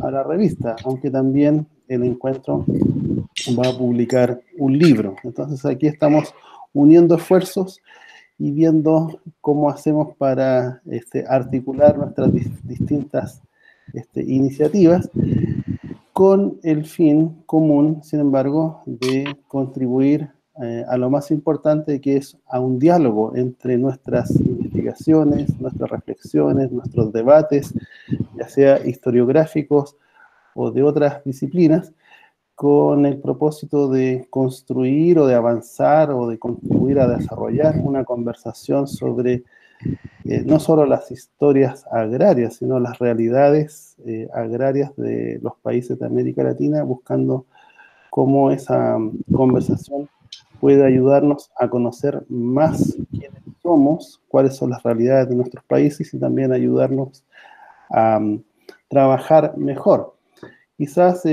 a la revista, aunque también el encuentro va a publicar un libro. Entonces aquí estamos uniendo esfuerzos y viendo cómo hacemos para articular nuestras distintas iniciativas con el fin común, sin embargo, de contribuir a lo más importante, que es a un diálogo entre nuestras investigaciones, nuestras reflexiones, nuestros debates, ya sea historiográficos o de otras disciplinas, con el propósito de construir o de avanzar o de contribuir a desarrollar una conversación sobre no solo las historias agrarias, sino las realidades agrarias de los países de América Latina, buscando cómo esa conversación puede ayudarnos a conocer más quiénes somos, cuáles son las realidades de nuestros países y también ayudarnos a trabajar mejor. Quizás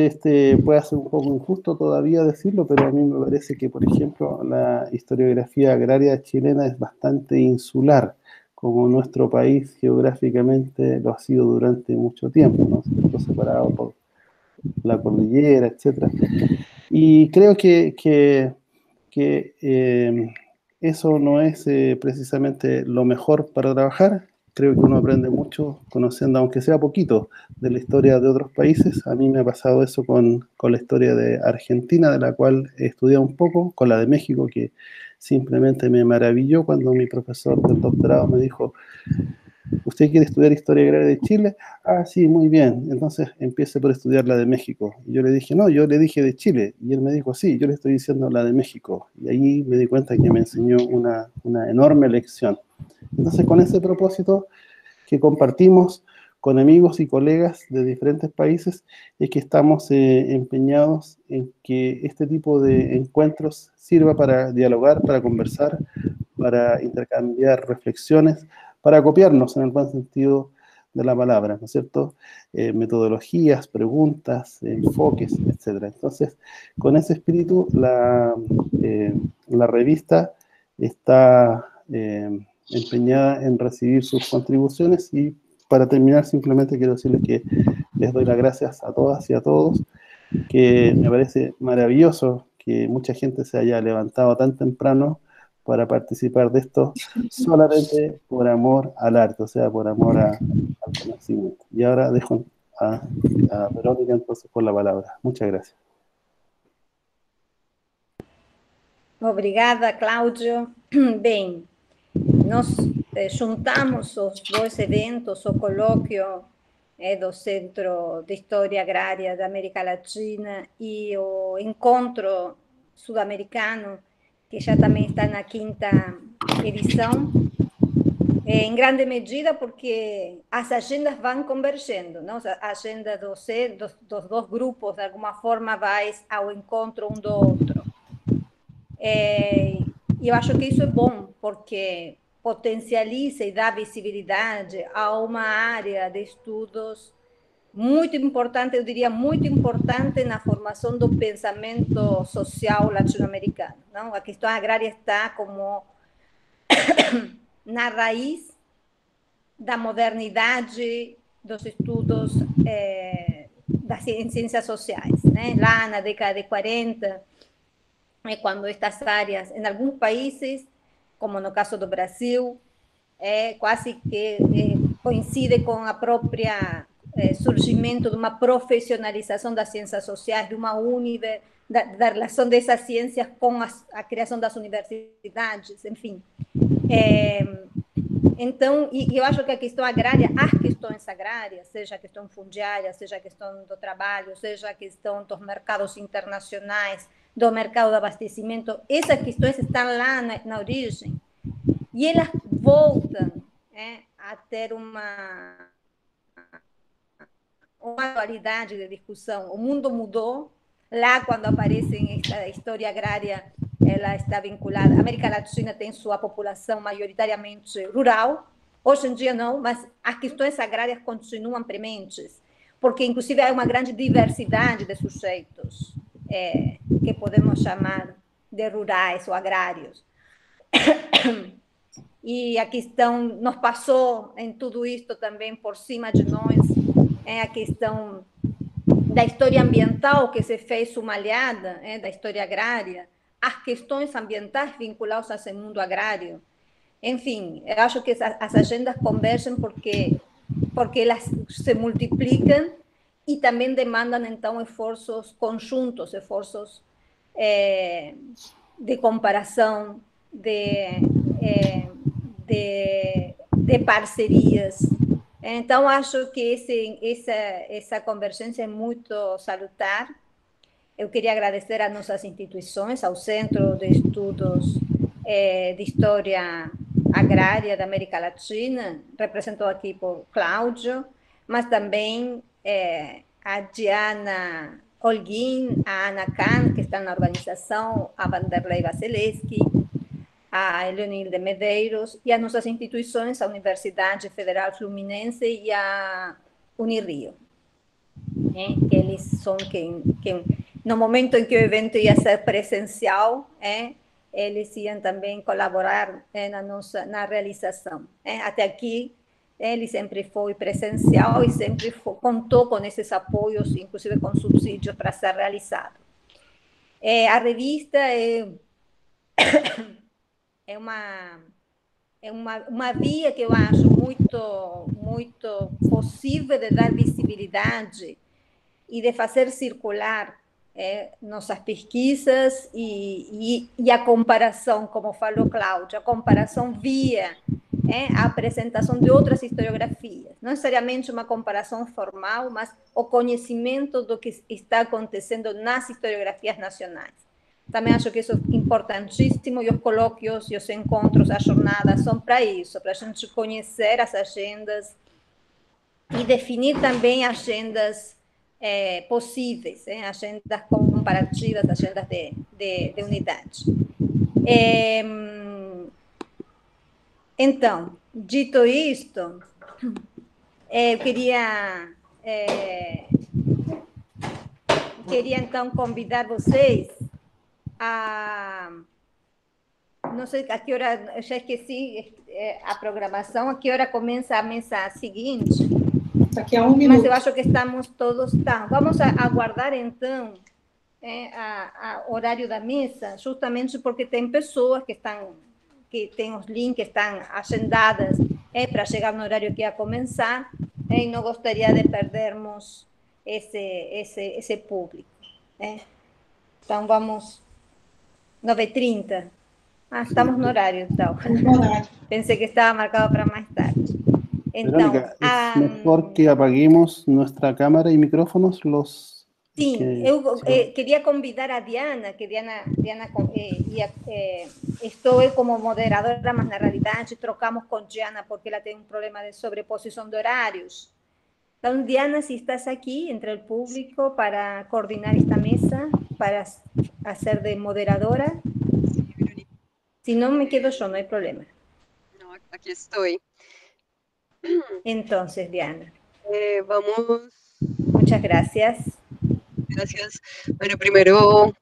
pueda ser un poco injusto todavía decirlo, pero a mí me parece que, por ejemplo, la historiografía agraria chilena es bastante insular, como nuestro país geográficamente lo ha sido durante mucho tiempo, ¿no? Separado por la cordillera, etcétera. Y creo que eso no es precisamente lo mejor para trabajar. Creo que uno aprende mucho conociendo, aunque sea poquito, de la historia de otros países. A mí me ha pasado eso con la historia de Argentina, de la cual he estudiado un poco, con la de México, que simplemente me maravilló cuando mi profesor del doctorado me dijo: ¿usted quiere estudiar Historia Agraria de Chile? Ah, sí, muy bien. Entonces empiece por estudiar la de México. Y yo le dije: no, yo le dije de Chile. Y él me dijo: sí, yo le estoy diciendo la de México. Y ahí me di cuenta que me enseñó una enorme lección. Entonces, con ese propósito que compartimos con amigos y colegas de diferentes países, es que estamos empeñados en que este tipo de encuentros sirva para dialogar, para conversar, para intercambiar reflexiones, para copiarnos en el buen sentido de la palabra, ¿no es cierto? Metodologías, preguntas, enfoques, etcétera. Entonces, con ese espíritu, la revista está empeñada en recibir sus contribuciones. Y para terminar, simplemente quiero decirles que les doy las gracias a todas y a todos, que me parece maravilloso que mucha gente se haya levantado tan temprano para participar de esto solamente por amor al arte, o sea, por amor al conocimiento. Y ahora dejo a Verónica entonces por la palabra. Muchas gracias. Obrigada, Cláudio. Bem, nós juntamos os dois eventos, o colóquio do Centro de História Agrária da América Latina e o encontro sul-americano, que já também está na 5ª edição, em grande medida porque as agendas vão convergendo, não? A agenda dos dois grupos, de alguma forma, vai ao encontro um do outro. E eu acho que isso é bom, porque potencializa e dá visibilidade a uma área de estudos muito importante, eu diria muito importante na formação do pensamento social latino-americano. Não? A questão agrária está como na raiz da modernidade dos estudos em ciências sociais. Né? Lá na década de 40, quando estas áreas, em alguns países, como no caso do Brasil, quase que coincide com a própria surgimento de uma profissionalização das ciências sociais, de uma da relação dessas ciências com a criação das universidades, enfim. Então, e eu acho que a questão agrária, as questões agrárias, seja a questão fundiária, seja a questão do trabalho, seja a questão dos mercados internacionais, do mercado de abastecimento, essas questões estão lá na origem e elas voltam a ter uma atualidade de discussão. O mundo mudou. Lá, quando aparece esta história agrária, ela está vinculada. A América Latina tem sua população majoritariamente rural. Hoje em dia não, mas as questões agrárias continuam prementes, porque inclusive há uma grande diversidade de sujeitos que podemos chamar de rurais ou agrários. E a questão nos passou em tudo isto também por cima de nós, a questão da história ambiental que se fez sumalhada, da história agrária, as questões ambientais vinculadas a esse mundo agrário. Enfim, eu acho que as agendas convergem porque elas se multiplicam e também demandam, então, esforços conjuntos, esforços de comparação, de parcerias. Então, acho que essa convergência é muito salutar. Eu queria agradecer às nossas instituições, ao Centro de Estudos de História Agrária da América Latina, representado aqui por Cláudio, mas também a Diana Holguín, a Ana Kahn, que está na organização, a Vanderlei Vaseleski, a Eleonilde Medeiros e as nossas instituições, a Universidade Federal Fluminense e a Unirio. Que eles são quem, no momento em que o evento ia ser presencial, eles iam também colaborar na realização. Até aqui, ele sempre foi presencial e sempre contou com esses apoios, inclusive com subsídios para ser realizado. A revista é uma via que eu acho muito possível de dar visibilidade e de fazer circular nossas pesquisas e a comparação, como falou Cláudia, a comparação via a apresentação de outras historiografias. Não necessariamente uma comparação formal, mas o conhecimento do que está acontecendo nas historiografias nacionais. Também acho que isso é importantíssimo, e os colóquios, e os encontros, as jornadas são para isso, para a gente conhecer as agendas e definir também agendas possíveis, agendas comparativas, agendas de unidade. Então, dito isto, eu queria então convidar vocês não sei a que hora, eu já esqueci a programação, a que hora começa a mesa seguinte. Daqui a 1 minuto. Mas eu acho que estamos todos... Tá, vamos aguardar, então, o horário da mesa, justamente porque tem pessoas que têm os links, que estão agendadas para chegar no horário que ia começar, e não gostaria de perdermos esse público. Então, vamos... 9h30. Estamos no horário, então. Pensei que estava marcado para mais tarde. Então, Verónica, es mejor que apaguemos nuestra cámara y micrófonos los... Sim, eu queria convidar a Diana, que Diana estou eu como moderadora, mas na realidade trocamos com Diana porque ela tem um problema de sobreposição de horários. Então, Diana, se estás aqui entre o público para coordenar esta mesa, para ser de moderadora. Si no, me quedo yo, no hay problema. No, aquí estoy. Entonces, Diana. Vamos. Muchas gracias. Gracias. Bueno, primero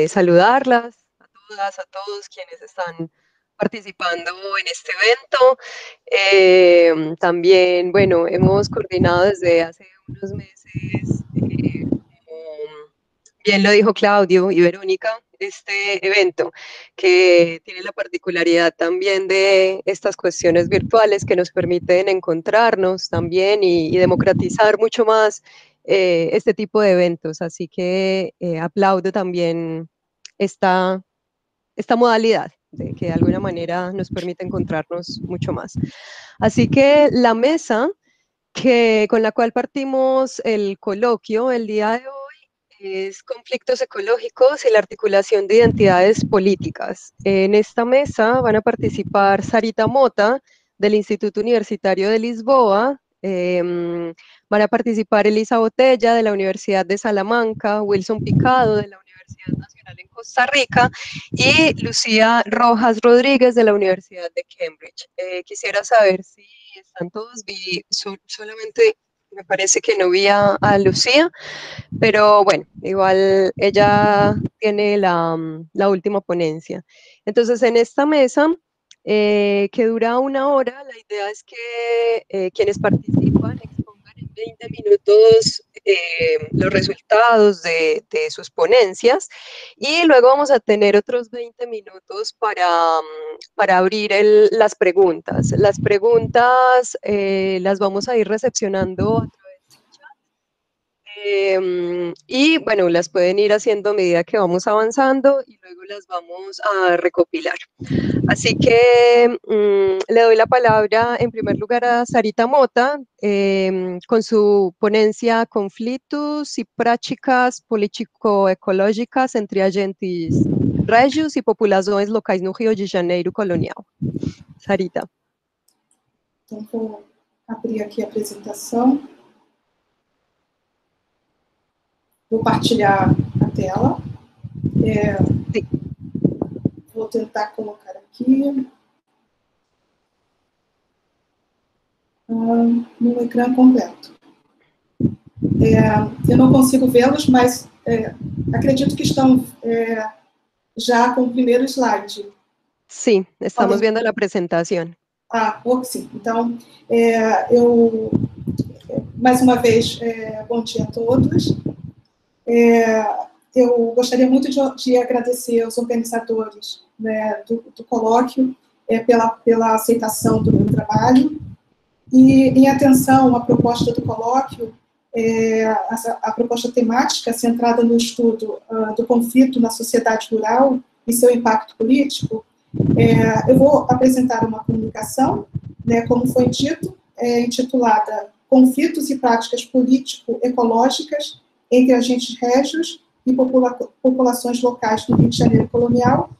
saludarlas a todas, a todos quienes están participando en este evento. También, bueno, hemos coordinado desde hace unos meses, como bien lo dijo Claudio y Verónica, este evento que tiene la particularidad también de estas cuestiones virtuales que nos permiten encontrarnos también y democratizar mucho más este tipo de eventos. Así que aplaudo también esta modalidad de que de alguna manera nos permite encontrarnos mucho más. Así que la mesa con la cual partimos el coloquio el día de hoy es conflictos ecológicos y la articulación de identidades políticas. En esta mesa van a participar Sarita Mota, del Instituto Universitario de Lisboa, van a participar Elisa Botella, de la Universidad de Salamanca, Wilson Picado, de la Universidad Nacional en Costa Rica, y Lucía Rojas Rodríguez, de la Universidad de Cambridge. Quisiera saber si están todos, solamente me parece que no vi a Lucía, pero bueno, igual ella tiene la última ponencia. Entonces, en esta mesa, que dura 1 hora, la idea es que quienes participan expongan en 20 minutos los resultados de sus ponencias, y luego vamos a tener otros 20 minutos para abrir las preguntas. Las preguntas las vamos a ir recepcionando a través del chat. Y bueno, las pueden ir haciendo a medida que vamos avanzando y luego las vamos a recopilar. Así que le doy la palabra en primer lugar a Sarita Mota con su ponencia Conflitos e Práticas Político-Ecológicas entre Agentes Régios e Populações Locais no Rio de Janeiro Colonial. Sarita. Então, vou abrir aqui a apresentação. Vou partilhar a tela. Vou tentar colocar aqui no ecrã completo. Eu não consigo vê-los, mas acredito que estão já com o primeiro slide. Sim, estamos vendo a apresentação. Sim. Então, mais uma vez, bom dia a todos. Eu gostaria muito de agradecer aos organizadores, né, do colóquio pela aceitação do meu trabalho. E, em atenção à proposta do colóquio, a proposta temática centrada no estudo do conflito na sociedade rural e seu impacto político, eu vou apresentar uma comunicação, né, como foi dito, intitulada Conflitos e Práticas Político-Ecológicas entre Agentes Régios e Populações Locais do Rio de Janeiro Colonial.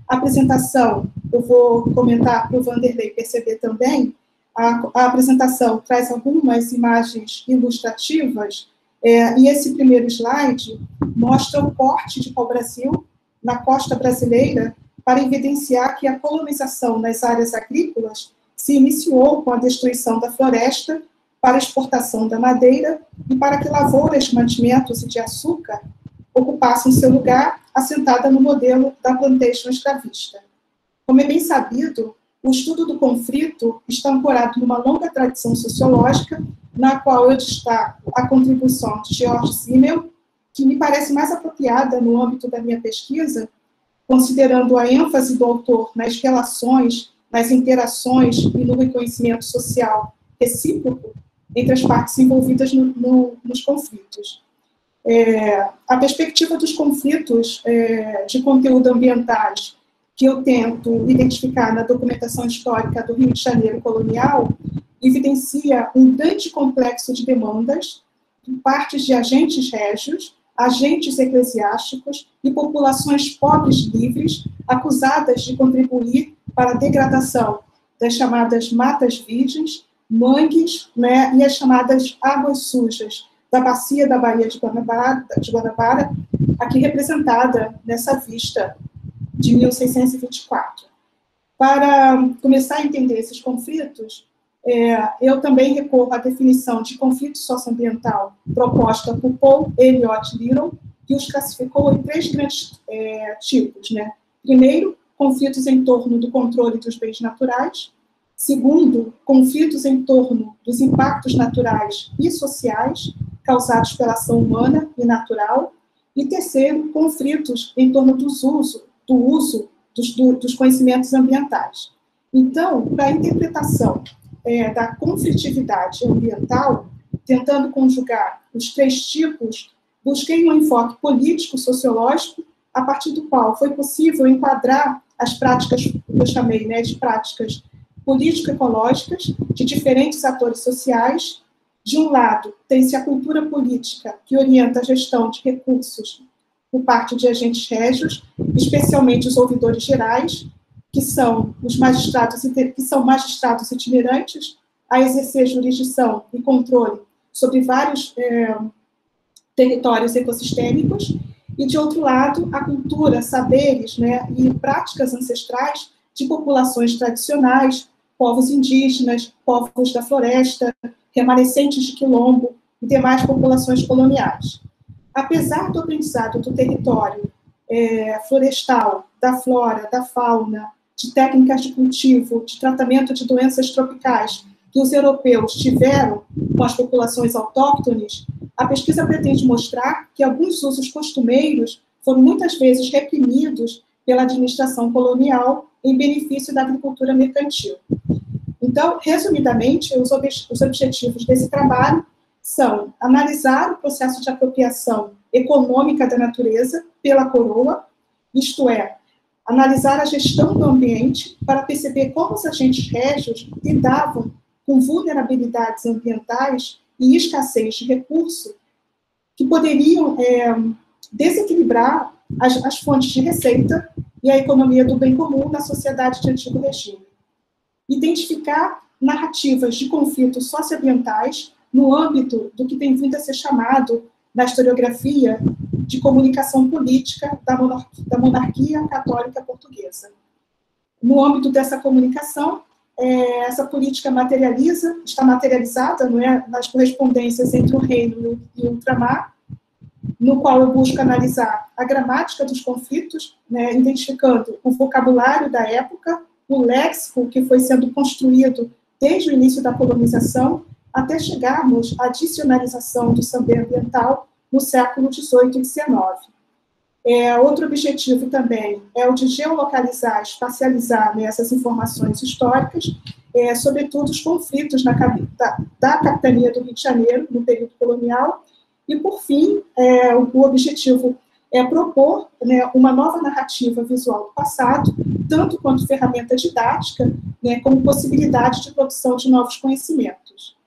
A apresentação, eu vou comentar para o Vanderlei perceber também, a apresentação traz algumas imagens ilustrativas, e esse primeiro slide mostra o corte de pau-brasil na costa brasileira para evidenciar que a colonização nas áreas agrícolas se iniciou com a destruição da floresta para a exportação da madeira e para que lavouras, mantimentos e de açúcar ocupassem seu lugar, assentada no modelo da plantation escravista. Como é bem sabido, o estudo do conflito está ancorado numa longa tradição sociológica, na qual eu destaco a contribuição de George Simmel, que me parece mais apropriada no âmbito da minha pesquisa, considerando a ênfase do autor nas relações, nas interações e no reconhecimento social recíproco entre as partes envolvidas nos conflitos. A perspectiva dos conflitos de conteúdo ambientais que eu tento identificar na documentação histórica do Rio de Janeiro colonial evidencia um grande complexo de demandas por parte de agentes régios, agentes eclesiásticos e populações pobres livres acusadas de contribuir para a degradação das chamadas matas virgens, mangues, né, e as chamadas águas sujas da bacia da Baía de Guanabara, aqui representada nessa vista de 1624. Para começar a entender esses conflitos, eu também recorro à definição de conflito socioambiental proposta por Paul Elliott Little, que os classificou em 3 grandes tipos, né? Primeiro, conflitos em torno do controle dos bens naturais. Segundo, conflitos em torno dos impactos naturais e sociais causados pela ação humana e natural. E terceiro, conflitos em torno do uso dos conhecimentos ambientais. Então, para a interpretação da conflitividade ambiental, tentando conjugar os 3 tipos, busquei um enfoque político-sociológico, a partir do qual foi possível enquadrar as práticas, que eu chamei, né, de práticas político-ecológicas, de diferentes atores sociais. De um lado, tem-se a cultura política, que orienta a gestão de recursos por parte de agentes régios, especialmente os ouvidores gerais, que são os magistrados itinerantes, a exercer jurisdição e controle sobre vários territórios ecossistêmicos, e, de outro lado, a cultura, saberes, né, e práticas ancestrais de populações tradicionais, povos indígenas, povos da floresta, remanescentes de quilombo e demais populações coloniais. Apesar do aprendizado do território florestal, da flora, da fauna, de técnicas de cultivo, de tratamento de doenças tropicais que os europeus tiveram com as populações autóctones, a pesquisa pretende mostrar que alguns usos costumeiros foram muitas vezes reprimidos pela administração colonial em benefício da agricultura mercantil. Então, resumidamente, os objetivos desse trabalho são analisar o processo de apropriação econômica da natureza pela coroa, isto é, analisar a gestão do ambiente para perceber como os agentes régios lidavam com vulnerabilidades ambientais e escassez de recursos que poderiam desequilibrar as fontes de receita e a economia do bem comum na sociedade de antigo regime. Identificar narrativas de conflitos socioambientais no âmbito do que tem vindo a ser chamado, na historiografia, de comunicação política da monarquia católica portuguesa. No âmbito dessa comunicação, essa política está materializada, não é, nas correspondências entre o reino e o ultramar, no qual eu busco analisar a gramática dos conflitos, né, identificando o vocabulário da época, o léxico que foi sendo construído desde o início da colonização, até chegarmos à dicionarização do saber ambiental no século XVIII e XIX. Outro objetivo também é o de geolocalizar, espacializar, né, essas informações históricas, sobretudo os conflitos da capitania do Rio de Janeiro, no período colonial, e, por fim, o objetivo é propor, né, uma nova narrativa visual do passado, tanto quanto ferramenta didática, né, como possibilidade de produção de novos conhecimentos.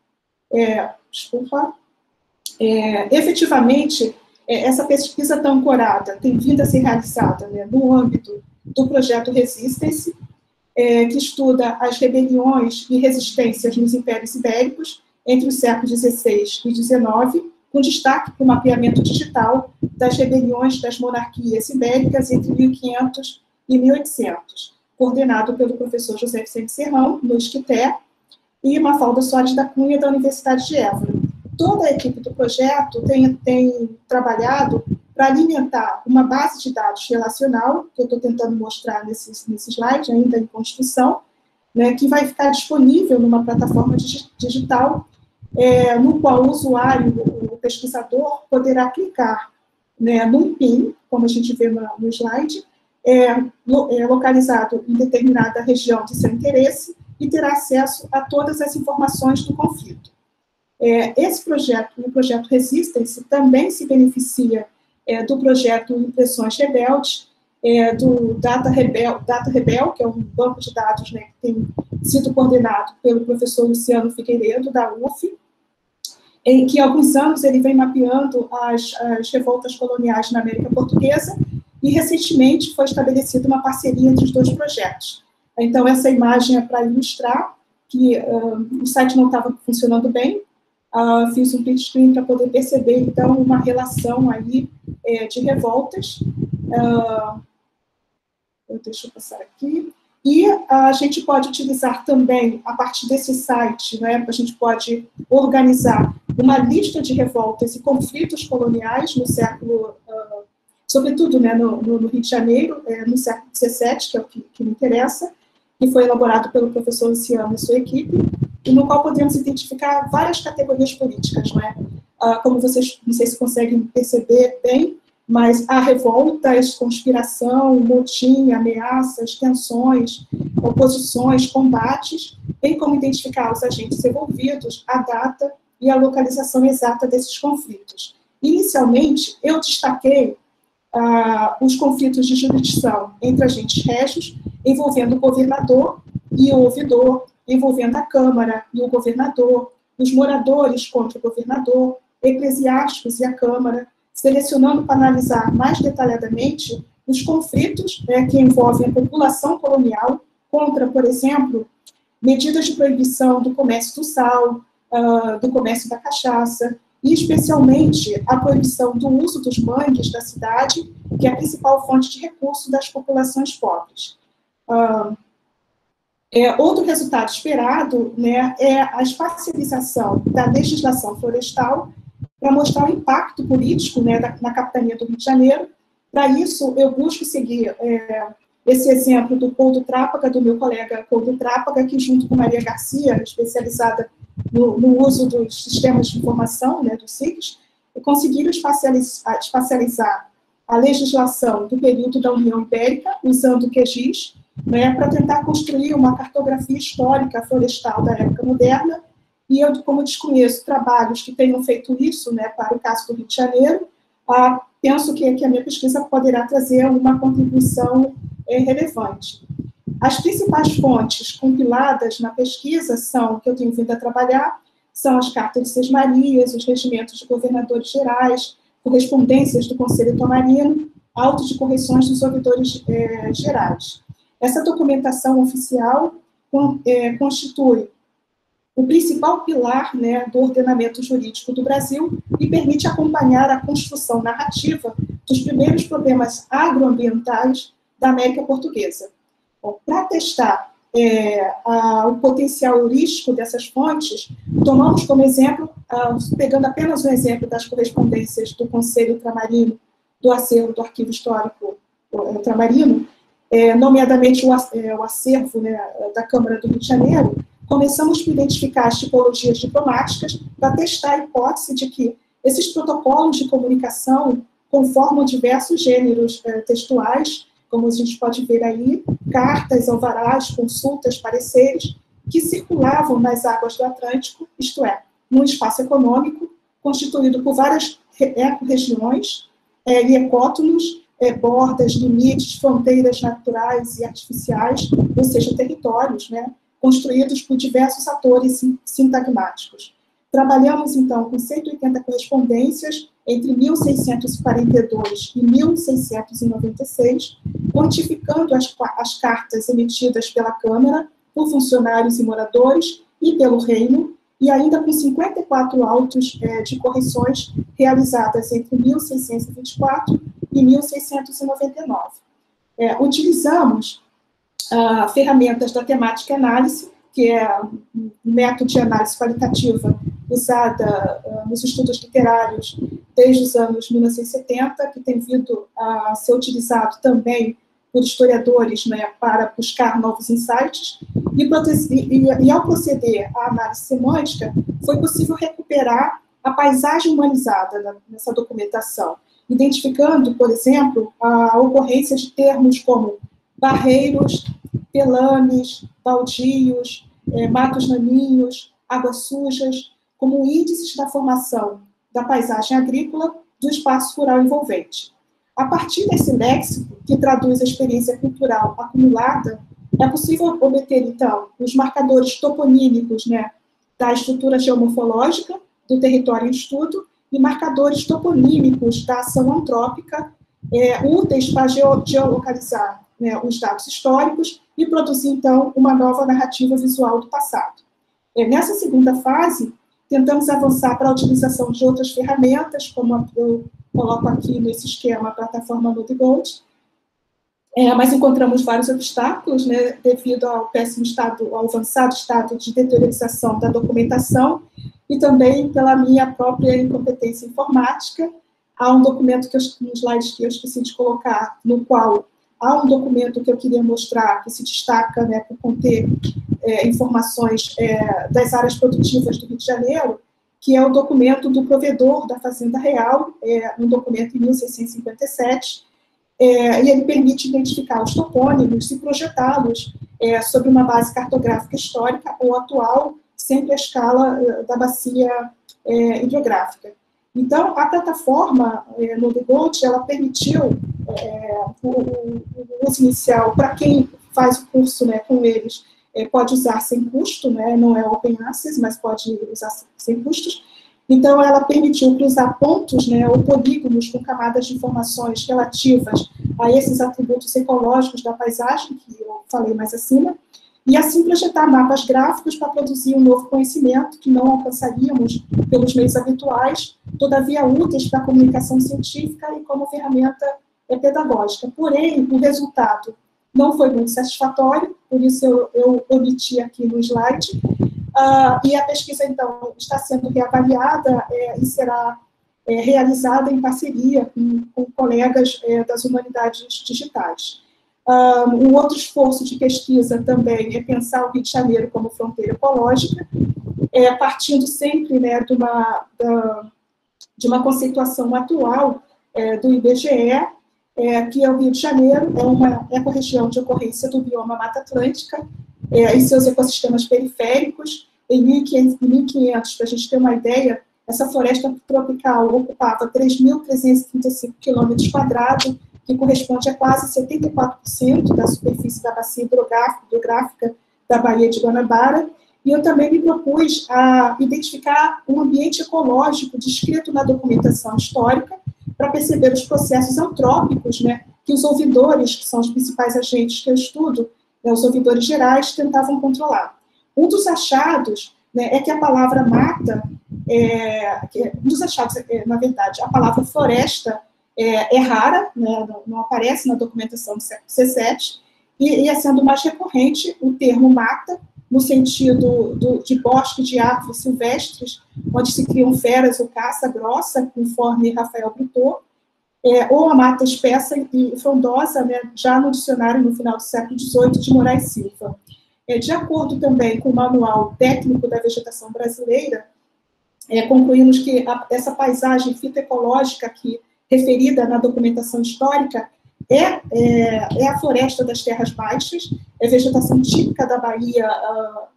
Efetivamente, essa pesquisa tão ancorada tem vindo a ser realizada, né, no âmbito do projeto Resistance, que estuda as rebeliões e resistências nos impérios ibéricos entre os séculos XVI e XIX, com destaque para o mapeamento digital das rebeliões das monarquias ibéricas entre 1500 e 1800, coordenado pelo professor José Vicente Serrão, no Isquité, e Mafalda Soares da Cunha, da Universidade de Évora. Toda a equipe do projeto tem trabalhado para alimentar uma base de dados relacional, que eu estou tentando mostrar nesse slide, ainda em construção, né, que vai ficar disponível numa plataforma digital, no qual o usuário, o pesquisador, poderá clicar, né, num PIN, como a gente vê no slide, localizado em determinada região de seu interesse, e terá acesso a todas as informações do conflito. Esse projeto, o projeto Resistance, também se beneficia do projeto Impressões Rebeldes, do Data Rebel, que é um banco de dados, né, que tem sido coordenado pelo professor Luciano Figueiredo, da UF, em que há alguns anos ele vem mapeando as revoltas coloniais na América Portuguesa, e recentemente foi estabelecida uma parceria entre os dois projetos. Então, essa imagem é para ilustrar que o site não estava funcionando bem, fiz um print screen para poder perceber, então, uma relação aí de revoltas. Deixa eu passar aqui. E a gente pode utilizar também, a partir desse site, né, a gente pode organizar uma lista de revoltas e conflitos coloniais no século, sobretudo, né, no Rio de Janeiro, no século XVII, que é o que me interessa, que foi elaborado pelo professor Luciano e sua equipe, e no qual podemos identificar várias categorias políticas, não é? Como vocês, não sei se conseguem perceber bem, mas há revoltas, conspiração, motim, ameaças, tensões, oposições, combates, bem como identificar os agentes envolvidos, a data e a localização exata desses conflitos. Inicialmente, eu destaquei os conflitos de jurisdição entre agentes régios, envolvendo o governador e o ouvidor, envolvendo a Câmara e o governador, os moradores contra o governador, eclesiásticos e a Câmara, selecionando para analisar mais detalhadamente os conflitos, né, que envolvem a população colonial contra, por exemplo, medidas de proibição do comércio do sal, do comércio da cachaça, e especialmente a proibição do uso dos mangues da cidade, que é a principal fonte de recurso das populações pobres. Outro resultado esperado, né, é a espacialização da legislação florestal para mostrar o impacto político, né, na capitania do Rio de Janeiro. Para isso, eu busco seguir esse exemplo do Couto Trápaga, do meu colega Couto Trápaga, que junto com Maria Garcia, especializada no uso dos sistemas de informação, né, dos SIGs, conseguiram espacializar a legislação do período da União Ibérica, usando o QGIS, né, para tentar construir uma cartografia histórica florestal da época moderna. E eu, como desconheço trabalhos que tenham feito isso, né, para o caso do Rio de Janeiro, penso que a minha pesquisa poderá trazer uma contribuição relevante. As principais fontes compiladas na pesquisa são, que eu tenho vindo a trabalhar, são as cartas de Sesmarias, os regimentos de governadores gerais, correspondências do Conselho Tomarino, autos de correções dos ouvidores gerais. Essa documentação oficial constitui o principal pilar, né, do ordenamento jurídico do Brasil e permite acompanhar a construção narrativa dos primeiros problemas agroambientais da América Portuguesa. Para testar o potencial heurístico dessas fontes, tomamos como exemplo, pegando apenas um exemplo das correspondências do Conselho Ultramarino, do acervo do Arquivo Histórico Ultramarino, nomeadamente o acervo, né, da Câmara do Rio de Janeiro, começamos por identificar as tipologias diplomáticas para testar a hipótese de que esses protocolos de comunicação conformam diversos gêneros textuais, como a gente pode ver aí, cartas, alvarás, consultas, pareceres, que circulavam nas águas do Atlântico, isto é, num espaço econômico constituído por várias ecorregiões e ecótonos, bordas, limites, fronteiras naturais e artificiais, ou seja, territórios, né, construídos por diversos atores sintagmáticos. Trabalhamos, então, com 180 correspondências entre 1642 e 1696, quantificando as cartas emitidas pela Câmara, por funcionários e moradores e pelo Reino, e ainda com 54 autos de correções realizadas entre 1624 e 1699. Utilizamos ferramentas da temática análise, que é um método de análise qualitativa usada nos estudos literários desde os anos 1970, que tem vindo a ser utilizado também por historiadores, né, para buscar novos insights, e ao proceder à análise semântica, foi possível recuperar a paisagem humanizada nessa documentação, identificando, por exemplo, a ocorrência de termos como barreiros, pelames, baldios, matos naninhos, águas sujas, como índices da formação da paisagem agrícola do espaço rural envolvente. A partir desse léxico, que traduz a experiência cultural acumulada, é possível obter, então, os marcadores toponímicos, né, da estrutura geomorfológica do território em estudo e marcadores toponímicos da ação antrópica, úteis para geolocalizar, né, os dados históricos e produzir, então, uma nova narrativa visual do passado. Nessa segunda fase, tentamos avançar para a utilização de outras ferramentas, como eu coloco aqui nesse esquema a plataforma NodeGold, mas encontramos vários obstáculos, né, devido ao péssimo estado, ao avançado estado de deteriorização da documentação e também pela minha própria incompetência informática. Há um documento, um slide que eu esqueci de colocar, no qual há um documento que eu queria mostrar, que se destaca, né, por conter informações das áreas produtivas do Rio de Janeiro, que é o documento do provedor da Fazenda Real, um documento em 1657, e ele permite identificar os topônimos e projetá-los sobre uma base cartográfica histórica ou atual, sempre à escala da bacia hidrográfica. Então, a plataforma NodeGold, ela permitiu o uso inicial, para quem faz o curso, né, com eles, pode usar sem custo, né, não é open access, mas pode usar sem custos. Então, ela permitiu cruzar pontos, né, ou polígonos com camadas de informações relativas a esses atributos ecológicos da paisagem, que eu falei mais acima, e assim projetar mapas gráficos para produzir um novo conhecimento que não alcançaríamos pelos meios habituais, todavia úteis para a comunicação científica e como ferramenta pedagógica. Porém, o resultado não foi muito satisfatório, por isso eu omiti aqui no slide, e a pesquisa, então, está sendo reavaliada e será realizada em parceria com colegas das humanidades digitais. Um outro esforço de pesquisa também é pensar o Rio de Janeiro como fronteira ecológica, partindo sempre, né, de uma conceituação atual do IBGE, que é o Rio de Janeiro, é uma ecorregião de ocorrência do bioma Mata Atlântica e seus ecossistemas periféricos. Em 1500, para a gente ter uma ideia, essa floresta tropical ocupava 3.335 km², que corresponde a quase 74% da superfície da bacia hidrográfica da Baía de Guanabara. E eu também me propus a identificar um ambiente ecológico descrito na documentação histórica para perceber os processos antrópicos, né, que os ouvidores, que são os principais agentes que eu estudo, né, os ouvidores gerais, tentavam controlar. Um dos achados, né, é que a palavra mata, um dos achados, na verdade, a palavra floresta é rara, né, não aparece na documentação do século XVII, e é sendo mais recorrente o termo mata, no sentido de bosque de árvores silvestres, onde se criam feras ou caça grossa, conforme Rafael Brutot, ou a mata espessa e frondosa, né, já no dicionário no final do século XVIII de Moraes Silva. De acordo também com o Manual Técnico da Vegetação Brasileira, concluímos que essa paisagem fitoecológica aqui referida na documentação histórica é a floresta das terras baixas, é vegetação típica da Bahia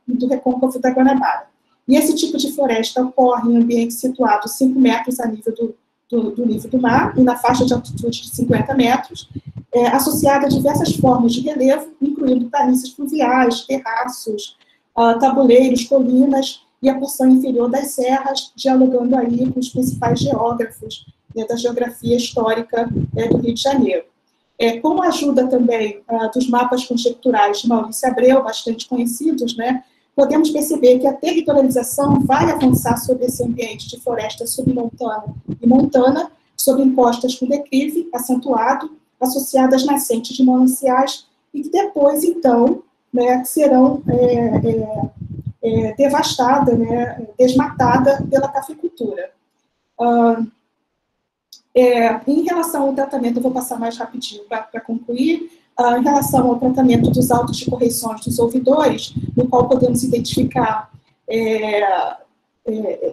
e do recôncavo da Guanabara. E esse tipo de floresta ocorre em ambientes situados 5 metros a nível do nível do mar e na faixa de altitude de 50 metros, associada a diversas formas de relevo, incluindo planícies fluviais, terraços, tabuleiros, colinas e a porção inferior das serras, dialogando aí com os principais geógrafos, né, da geografia histórica do Rio de Janeiro. Com a ajuda também dos mapas conjecturais de Maurício Abreu, bastante conhecidos, né, podemos perceber que a territorialização vai avançar sobre esse ambiente de floresta submontana e montana, sobre encostas com declive acentuado, associadas nascentes de mananciais, e que depois, então, né, serão devastadas, né, desmatadas pela cafeicultura. Em relação ao tratamento, eu vou passar mais rapidinho para concluir, em relação ao tratamento dos autos de correções dos ouvidores, no qual podemos identificar,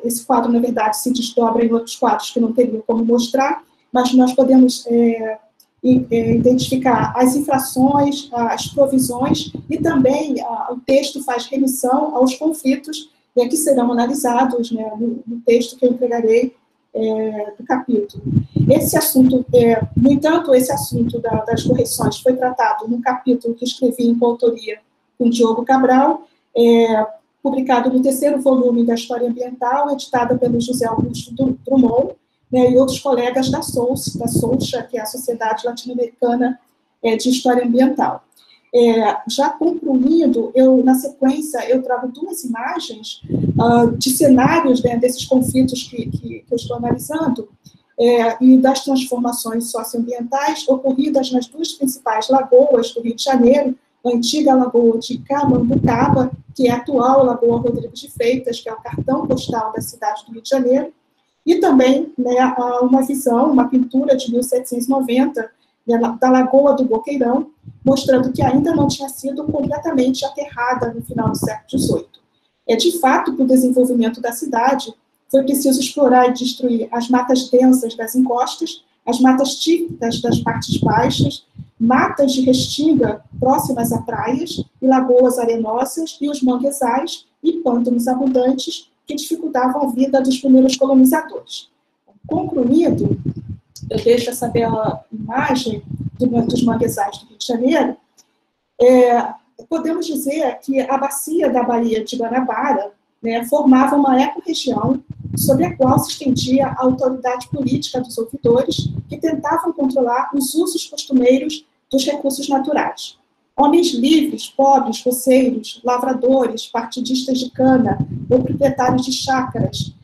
esse quadro, na verdade, se desdobra em outros quadros que não teriam como mostrar, mas nós podemos identificar as infrações, as provisões, e também o texto faz remissão aos conflitos que serão analisados, né, no texto que eu entregarei do capítulo. Esse assunto, no entanto, esse assunto das correções foi tratado num capítulo que escrevi em coautoria com Diogo Cabral, publicado no 3º volume da História Ambiental, editada pelo José Augusto Drummond, né, e outros colegas da SOLCHA, que é a Sociedade Latino-Americana de História Ambiental. Já concluindo, na sequência, eu trago 2 imagens de cenários, né, desses conflitos que eu estou analisando, e das transformações socioambientais ocorridas nas 2 principais lagoas do Rio de Janeiro, a antiga lagoa de Camambucaba, que é a atual Lagoa Rodrigues de Freitas, que é o cartão postal da cidade do Rio de Janeiro, e também, né, uma visão, uma pintura de 1790, da Lagoa do Boqueirão, mostrando que ainda não tinha sido completamente aterrada no final do século XVIII. De fato, para o desenvolvimento da cidade, foi preciso explorar e destruir as matas densas das encostas, as matas típicas das partes baixas, matas de restinga próximas a praias e lagoas arenosas, e os manguezais e pântanos abundantes que dificultavam a vida dos primeiros colonizadores. Concluído, eu deixo essa bela imagem dos manguezais do Rio de Janeiro, podemos dizer que a bacia da Baía de Guanabara, né, formava uma ecorregião sobre a qual se estendia a autoridade política dos ouvidores, que tentavam controlar os usos costumeiros dos recursos naturais. Homens livres, pobres, roceiros, lavradores, partidistas de cana ou proprietários de chácaras,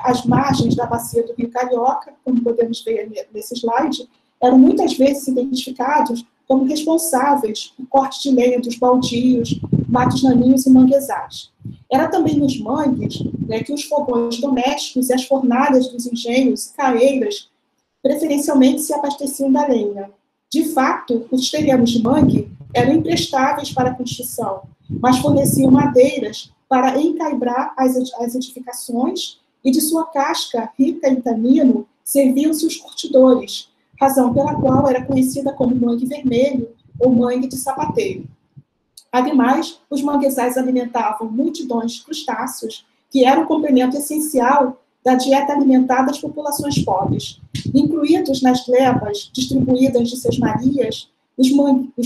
às margens da bacia do Rio Carioca, como podemos ver nesse slide, eram muitas vezes identificados como responsáveis por corte de lenha dos baldios, matos naninhos e manguezais. Era também nos mangues, né, que os fogões domésticos e as fornalhas dos engenhos, caeiras, preferencialmente se abasteciam da lenha. De fato, os terrenos de mangue eram imprestáveis para a construção, mas forneciam madeiras para encaibrar as edificações e de sua casca rica em tanino serviam-se os curtidores, razão pela qual era conhecida como mangue vermelho ou mangue de sapateiro. Ademais, os manguezais alimentavam multidões de crustáceos, que eram um complemento essencial da dieta alimentar das populações pobres. Incluídos nas glebas distribuídas de sesmarias, os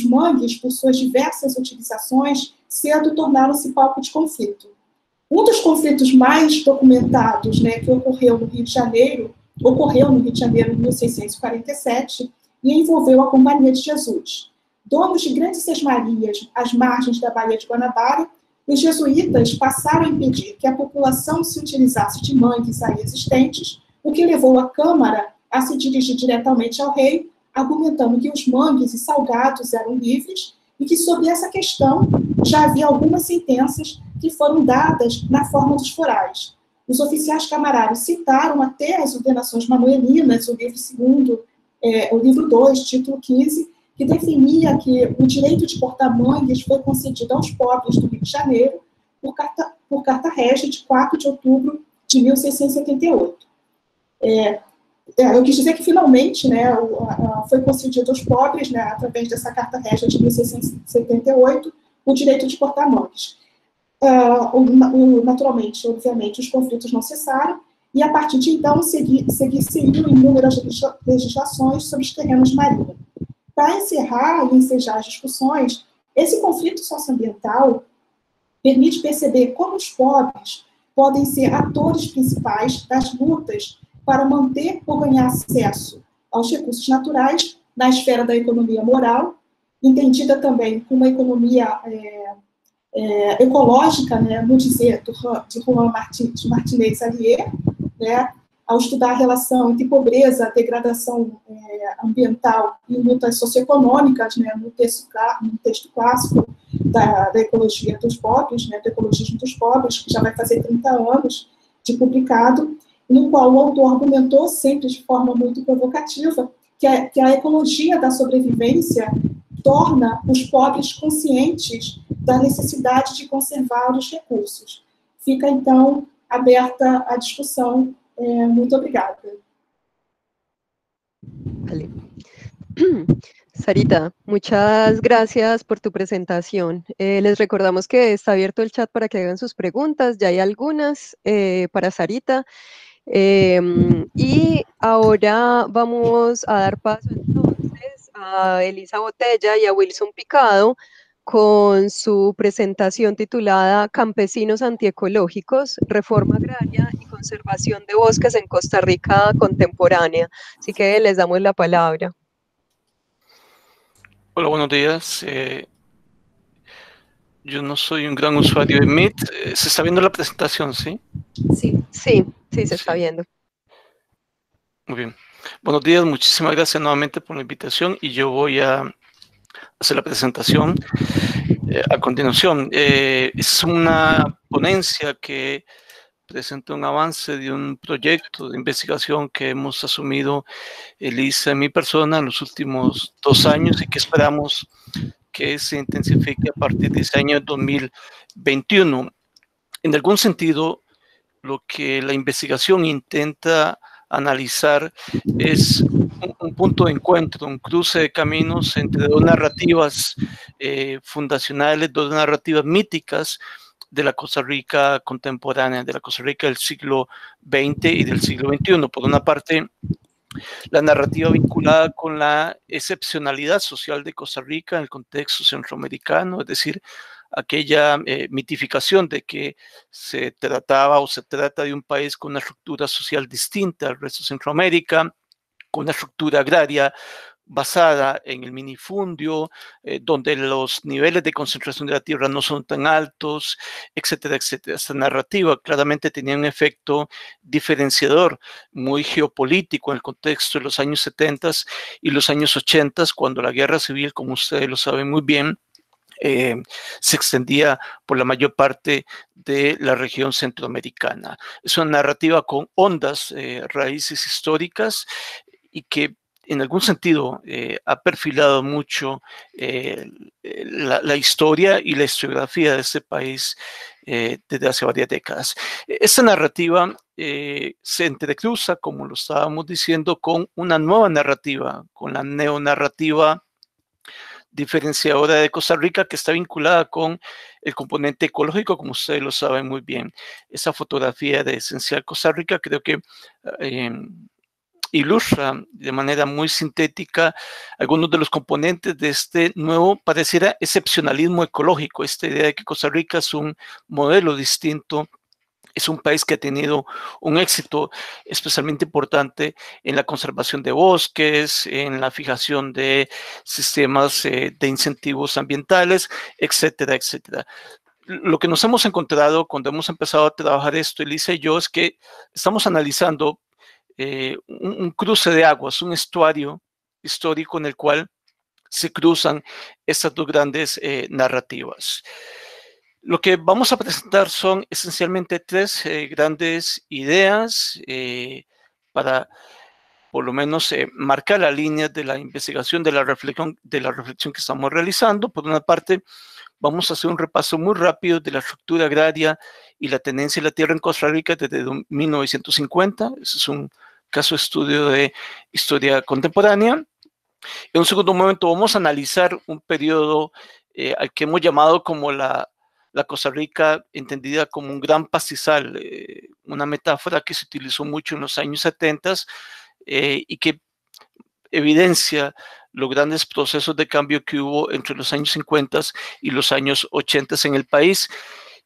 mangues, por suas diversas utilizações, cedo tornaram-se palco de conflito. Um dos conflitos mais documentados, né, que ocorreu no Rio de Janeiro em 1647 e envolveu a Companhia de Jesus. Donos de grandes sesmarias às margens da Baía de Guanabara, os jesuítas passaram a impedir que a população se utilizasse de mangues aí existentes, o que levou a Câmara a se dirigir diretamente ao rei, argumentando que os mangues e salgados eram livres e que, sobre essa questão, já havia algumas sentenças que foram dadas na forma dos forais. Os oficiais camarários citaram até as ordenações manuelinas, o livro 2, título 15, que definia que o direito de cortar mangues foi concedido aos pobres do Rio de Janeiro por carta régia de 4 de outubro de 1678. Eu quis dizer que, finalmente, né, foi concedido aos pobres, né, através dessa carta régia de 1678, o direito de cortar mangues. Naturalmente, obviamente, os conflitos não cessaram, e, a partir de então, seguir-se-iam inúmeras legislações sobre os terrenos marinhos. Para encerrar e ensejar as discussões, esse conflito socioambiental permite perceber como os pobres podem ser atores principais das lutas para manter ou ganhar acesso aos recursos naturais na esfera da economia moral, entendida também como uma economia ecológica, né, no dizer de Juan Martínez Alier, né, ao estudar a relação entre pobreza, degradação ambiental e lutas socioeconômicas, né, no texto clássico da ecologia dos pobres, né, do ecologismo dos pobres, que já vai fazer 30 anos de publicado, no qual o autor argumentou, sempre de forma muito provocativa, que a ecologia da sobrevivência torna os pobres conscientes da necessidade de conservar os recursos. Fica, então, aberta a discussão. Muito obrigada. Vale. Sarita, muchas gracias por tu presentación. Les recordamos que está abierto el chat para que hagan sus preguntas. Ya hay algunas para Sarita. Y ahora vamos a dar paso entonces a Elisa Botella y a Wilson Picado con su presentación titulada Campesinos antiecológicos, reforma agraria y conservación de bosques en Costa Rica contemporánea. Así que les damos la palabra. Hola, buenos días. Yo no soy un gran usuario de Meet. ¿Se está viendo la presentación, sí? Sí, se está viendo. Muy bien. Buenos días, muchísimas gracias nuevamente por la invitación y yo voy a hacer la presentación a continuación. Es una ponencia que presenta un avance de un proyecto de investigación que hemos asumido Elisa y mi persona en los últimos 2 años y que esperamos que se intensifique a partir de ese año 2021. En algún sentido, lo que la investigación intenta analizar es un punto de encuentro, un cruce de caminos entre 2 narrativas fundacionales, 2 narrativas míticas de la Costa Rica contemporánea, de la Costa Rica del siglo XX y del siglo XXI. Por una parte, la narrativa vinculada con la excepcionalidad social de Costa Rica en el contexto centroamericano, es decir, aquella mitificación de que se trataba o se trata de un país con una estructura social distinta al resto de Centroamérica, con una estructura agraria basada en el minifundio, donde los niveles de concentración de la tierra no son tan altos, etcétera, etcétera. Esta narrativa claramente tenía un efecto diferenciador muy geopolítico en el contexto de los años 70 y los años 80, cuando la guerra civil, como ustedes lo saben muy bien, se extendía por la mayor parte de la región centroamericana. Es una narrativa con hondas raíces históricas y que en algún sentido ha perfilado mucho la historia y la historiografía de este país desde hace varias décadas. Esta narrativa se entrecruza, como lo estábamos diciendo, con una nueva narrativa, con la neonarrativa diferenciadora de Costa Rica, que está vinculada con el componente ecológico, como ustedes lo saben muy bien. Esa fotografía de Esencial Costa Rica creo que ilustra de manera muy sintética algunos de los componentes de este nuevo, pareciera, excepcionalismo ecológico, esta idea de que Costa Rica es un modelo distinto. Es un país que ha tenido un éxito especialmente importante en la conservación de bosques, en la fijación de sistemas de incentivos ambientales, etcétera, etcétera. Lo que nos hemos encontrado cuando hemos empezado a trabajar esto, Elisa y yo, es que estamos analizando un cruce de aguas, un estuario histórico en el cual se cruzan estas dos grandes narrativas. Lo que vamos a presentar son esencialmente tres grandes ideas para, por lo menos, marcar la línea de la investigación, de la reflexión que estamos realizando. Por una parte, vamos a hacer un repaso muy rápido de la estructura agraria y la tenencia de la tierra en Costa Rica desde 1950. Ese es un caso de estudio de historia contemporánea. En un segundo momento vamos a analizar un periodo al que hemos llamado como la Costa Rica entendida como un gran pastizal, una metáfora que se utilizó mucho en los años 70 y que evidencia los grandes procesos de cambio que hubo entre los años 50 y los años 80 en el país.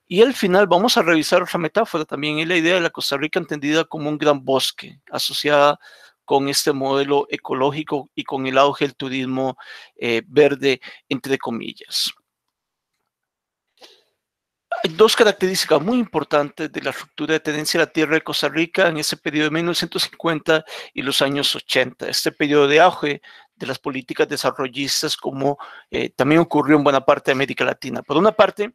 Y al final vamos a revisar otra metáfora también, es la idea de la Costa Rica entendida como un gran bosque, asociada con este modelo ecológico y con el auge del turismo verde, entre comillas. Hay dos características muy importantes de la estructura de tenencia de la tierra de Costa Rica en ese periodo de 1950 y los años 80, este periodo de auge de las políticas desarrollistas, como también ocurrió en buena parte de América Latina. Por una parte,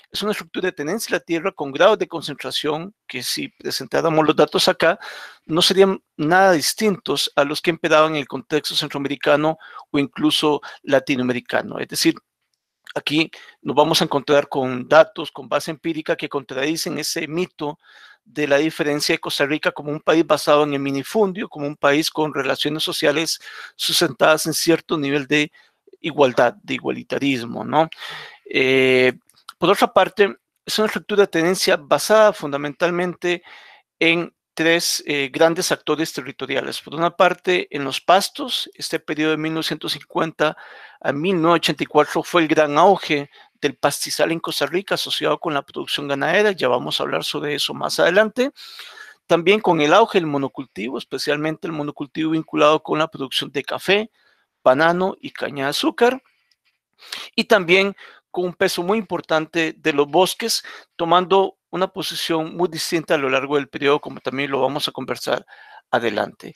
es una estructura de tenencia de la tierra con grados de concentración que, si presentáramos los datos acá, no serían nada distintos a los que imperaban en el contexto centroamericano o incluso latinoamericano. Es decir, aquí nos vamos a encontrar con datos, con base empírica que contradicen ese mito de la diferencia de Costa Rica como un país basado en el minifundio, como un país con relaciones sociales sustentadas en cierto nivel de igualdad, de igualitarismo, ¿no? Por otra parte, es una estructura de tenencia basada fundamentalmente en tres grandes actores territoriales. Por una parte, en los pastos, este periodo de 1950 a 1984 fue el gran auge del pastizal en Costa Rica asociado con la producción ganadera, ya vamos a hablar sobre eso más adelante. También con el auge del monocultivo, especialmente el monocultivo vinculado con la producción de café, banano y caña de azúcar. Y también con un peso muy importante de los bosques, tomando una posición muy distinta a lo largo del periodo, como también lo vamos a conversar adelante.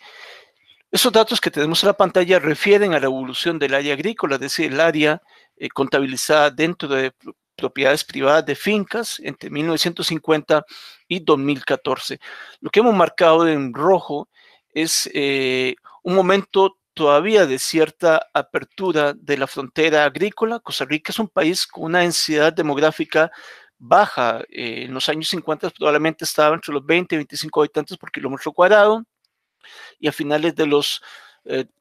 Esos datos que tenemos en la pantalla refieren a la evolución del área agrícola, es decir, el área contabilizada dentro de propiedades privadas de fincas entre 1950 y 2014. Lo que hemos marcado en rojo es un momento todavía de cierta apertura de la frontera agrícola. Costa Rica es un país con una densidad demográfica baja. En los años 50 probablemente estaba entre los 20 y 25 habitantes por kilómetro cuadrado, y a finales de los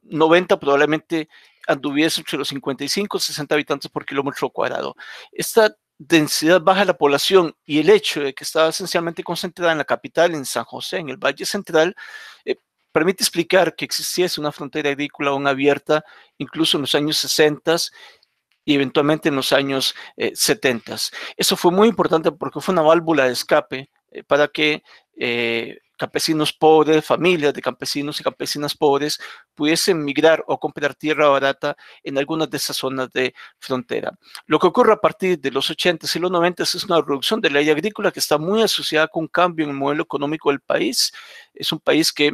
90 probablemente anduviese entre los 55 y 60 habitantes por kilómetro cuadrado. Esta densidad baja de la población y el hecho de que estaba esencialmente concentrada en la capital, en San José, en el Valle Central, permite explicar que existiese una frontera agrícola aún abierta, incluso en los años 60 y eventualmente en los años 70. Eso fue muy importante porque fue una válvula de escape para que campesinos pobres, familias de campesinos y campesinas pobres pudiesen migrar o comprar tierra barata en algunas de esas zonas de frontera. Lo que ocurre a partir de los 80 y los 90 es una reducción del área agrícola que está muy asociada con un cambio en el modelo económico del país. Es un país que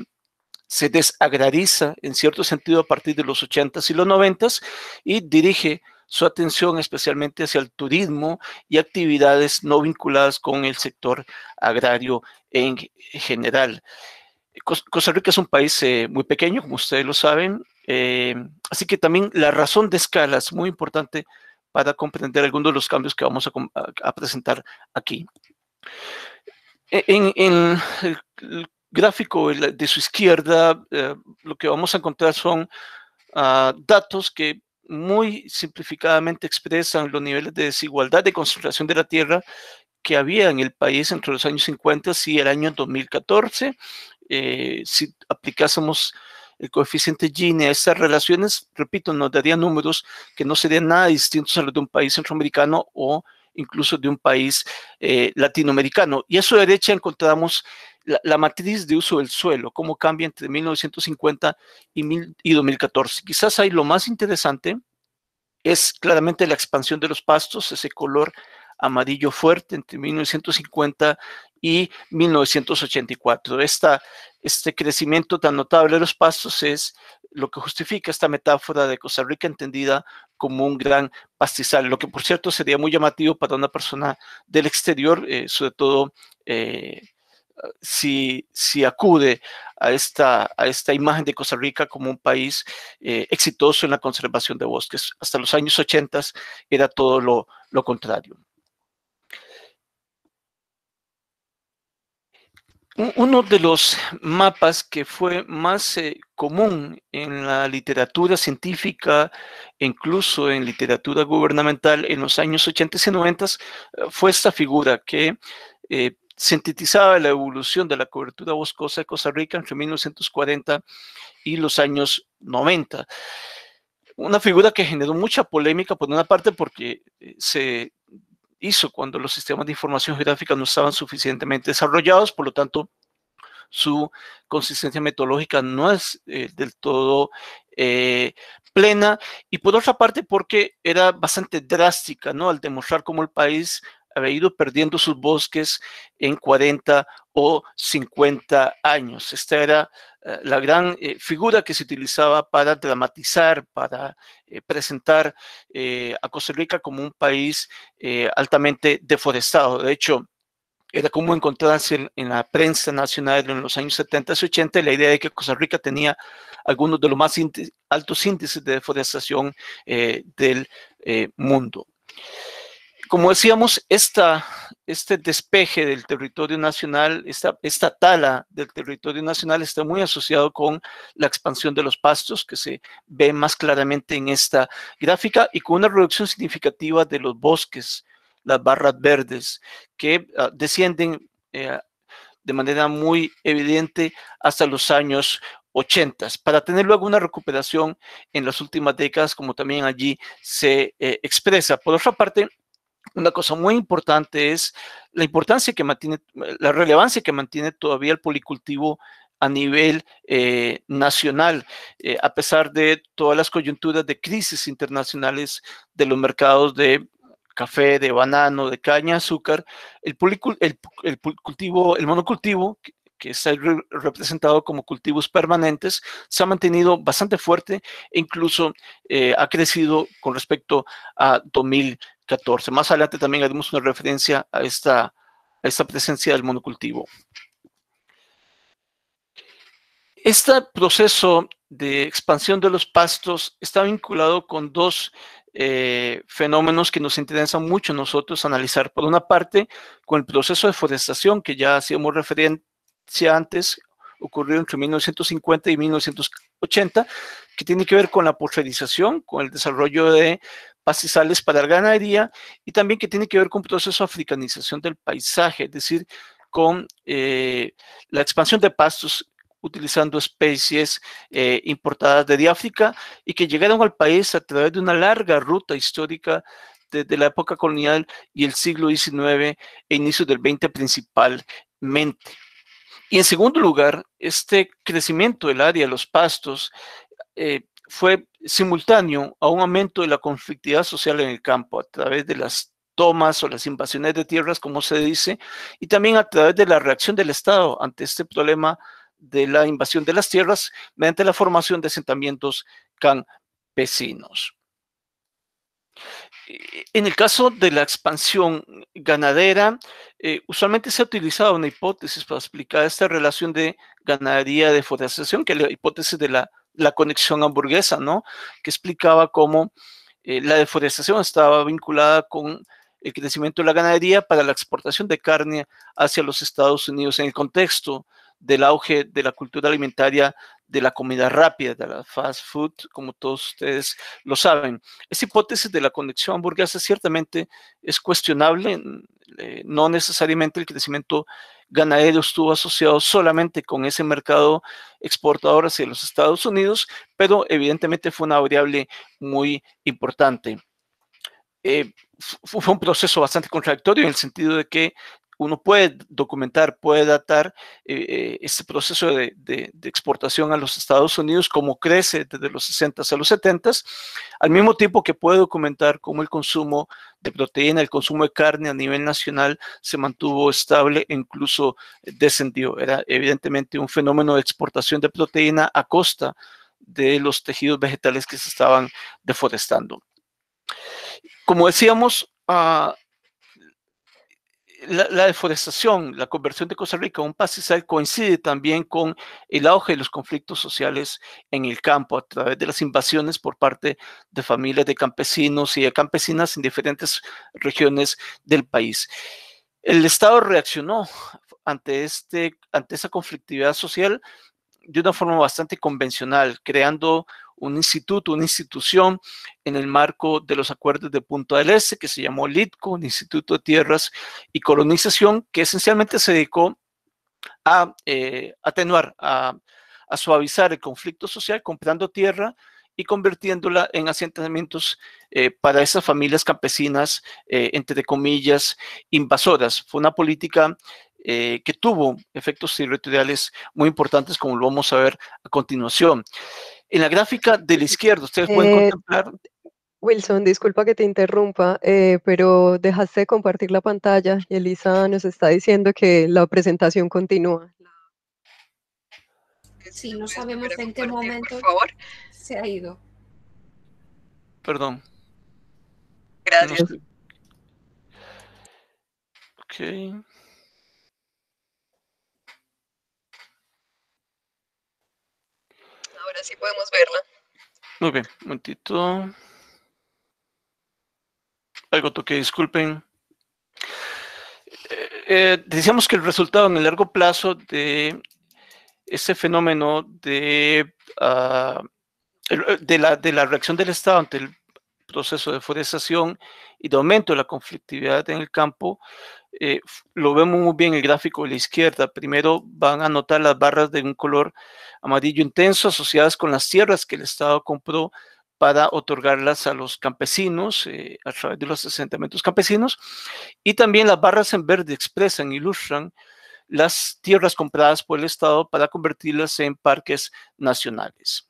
se desagrariza en cierto sentido a partir de los 80 y los 90 y dirige su atención especialmente hacia el turismo y actividades no vinculadas con el sector agrario en general. Costa Rica es un país muy pequeño, como ustedes lo saben, Así que también la razón de escala es muy importante para comprender algunos de los cambios que vamos a presentar aquí. En el gráfico de su izquierda, lo que vamos a encontrar son datos que muy simplificadamente expresan los niveles de desigualdad de concentración de la tierra que había en el país entre los años 50 y el año 2014. Si aplicásemos el coeficiente Gini a estas relaciones, repito, nos daría números que no serían nada distintos a los de un país centroamericano o incluso de un país latinoamericano. Y a su derecha encontramos la matriz de uso del suelo, cómo cambia entre 1950 y 2014. Quizás ahí lo más interesante es claramente la expansión de los pastos, ese color amarillo fuerte entre 1950 y 1984. Este crecimiento tan notable de los pastos es lo que justifica esta metáfora de Costa Rica entendida como un gran pastizal, lo que por cierto sería muy llamativo para una persona del exterior, sobre todo si acude a esta imagen de Costa Rica como un país exitoso en la conservación de bosques. Hasta los años 80 era todo lo contrario. Uno de los mapas que fue más común en la literatura científica, incluso en literatura gubernamental en los años 80 y 90, fue esta figura que sintetizaba la evolución de la cobertura boscosa de Costa Rica entre 1940 y los años 90. Una figura que generó mucha polémica, por una parte porque se hizo cuando los sistemas de información geográfica no estaban suficientemente desarrollados, por lo tanto, su consistencia metodológica no es del todo plena, y por otra parte porque era bastante drástica, ¿no? Al demostrar cómo el país había ido perdiendo sus bosques en 40 o 50 años. Esta era la gran figura que se utilizaba para dramatizar, para presentar a Costa Rica como un país altamente deforestado. De hecho, era como encontrarse en la prensa nacional en los años 70 y 80 la idea de que Costa Rica tenía algunos de los más altos índices de deforestación del mundo. Como decíamos, este despeje del territorio nacional, esta tala del territorio nacional está muy asociado con la expansión de los pastos, que se ve más claramente en esta gráfica, y con una reducción significativa de los bosques, las barras verdes, que descienden de manera muy evidente hasta los años 80, para tener luego una recuperación en las últimas décadas, como también allí se expresa. Por otra parte, una cosa muy importante es la importancia que mantiene, la relevancia que mantiene todavía el policultivo a nivel nacional, a pesar de todas las coyunturas de crisis internacionales de los mercados de café, de banano, de caña, azúcar. El monocultivo, que está representado como cultivos permanentes, se ha mantenido bastante fuerte e incluso ha crecido con respecto a 2014. Más adelante también haremos una referencia a esta presencia del monocultivo. Este proceso de expansión de los pastos está vinculado con dos fenómenos que nos interesan mucho a nosotros analizar. Por una parte, con el proceso de deforestación que ya hacíamos referencia antes, ocurrió entre 1950 y 1980, que tiene que ver con la porfirización, con el desarrollo de pastizales para la ganadería, y también que tiene que ver con el proceso de africanización del paisaje, es decir, con la expansión de pastos utilizando especies importadas de África y que llegaron al país a través de una larga ruta histórica desde la época colonial y el siglo XIX e inicios del XX principalmente. Y en segundo lugar, este crecimiento del área de los pastos fue simultáneo a un aumento de la conflictividad social en el campo a través de las tomas o las invasiones de tierras, como se dice, y también a través de la reacción del Estado ante este problema de la invasión de las tierras mediante la formación de asentamientos campesinos. En el caso de la expansión ganadera, usualmente se ha utilizado una hipótesis para explicar esta relación de ganadería-deforestación, que es la hipótesis de la la conexión hamburguesa, ¿no? Que explicaba cómo la deforestación estaba vinculada con el crecimiento de la ganadería para la exportación de carne hacia los Estados Unidos en el contexto del auge de la cultura alimentaria de la comida rápida, de la fast food, como todos ustedes lo saben. Esa hipótesis de la conexión hamburguesa ciertamente es cuestionable. No necesariamente el crecimiento ganadero estuvo asociado solamente con ese mercado exportador hacia los Estados Unidos, pero evidentemente fue una variable muy importante. Fue un proceso bastante contradictorio en el sentido de que uno puede documentar, puede datar este proceso de exportación a los Estados Unidos, cómo crece desde los 60 a los 70, al mismo tiempo que puede documentar cómo el consumo de proteína, el consumo de carne a nivel nacional se mantuvo estable e incluso descendió. Era evidentemente un fenómeno de exportación de proteína a costa de los tejidos vegetales que se estaban deforestando. Como decíamos, la deforestación, la conversión de Costa Rica a un pastizal coincide también con el auge de los conflictos sociales en el campo a través de las invasiones por parte de familias de campesinos y de campesinas en diferentes regiones del país. El Estado reaccionó ante esa conflictividad social de una forma bastante convencional, creando un instituto, una institución en el marco de los acuerdos de Punta del Este, que se llamó LITCO, el Instituto de Tierras y Colonización, que esencialmente se dedicó a atenuar, a suavizar el conflicto social, comprando tierra y convirtiéndola en asentamientos para esas familias campesinas, entre comillas, invasoras. Fue una política que tuvo efectos territoriales muy importantes, como lo vamos a ver a continuación. En la gráfica de la izquierda, ustedes pueden contemplar... Wilson, disculpa que te interrumpa, pero dejaste de compartir la pantalla y Elisa nos está diciendo que la presentación continúa. Sí, no sabemos en qué momento por favor. se ha ido. Perdón. Gracias. No sé. Ok. Ahora sí podemos verla. Muy bien, un momentito. Algo toqué, disculpen. Decíamos que el resultado en el largo plazo de ese fenómeno de la reacción del Estado ante el proceso de deforestación y de aumento de la conflictividad en el campo, lo vemos muy bien en el gráfico de la izquierda. Primero van a notar las barras de un color amarillo intenso asociadas con las tierras que el Estado compró para otorgarlas a los campesinos a través de los asentamientos campesinos, y también las barras en verde expresan, ilustran las tierras compradas por el Estado para convertirlas en parques nacionales.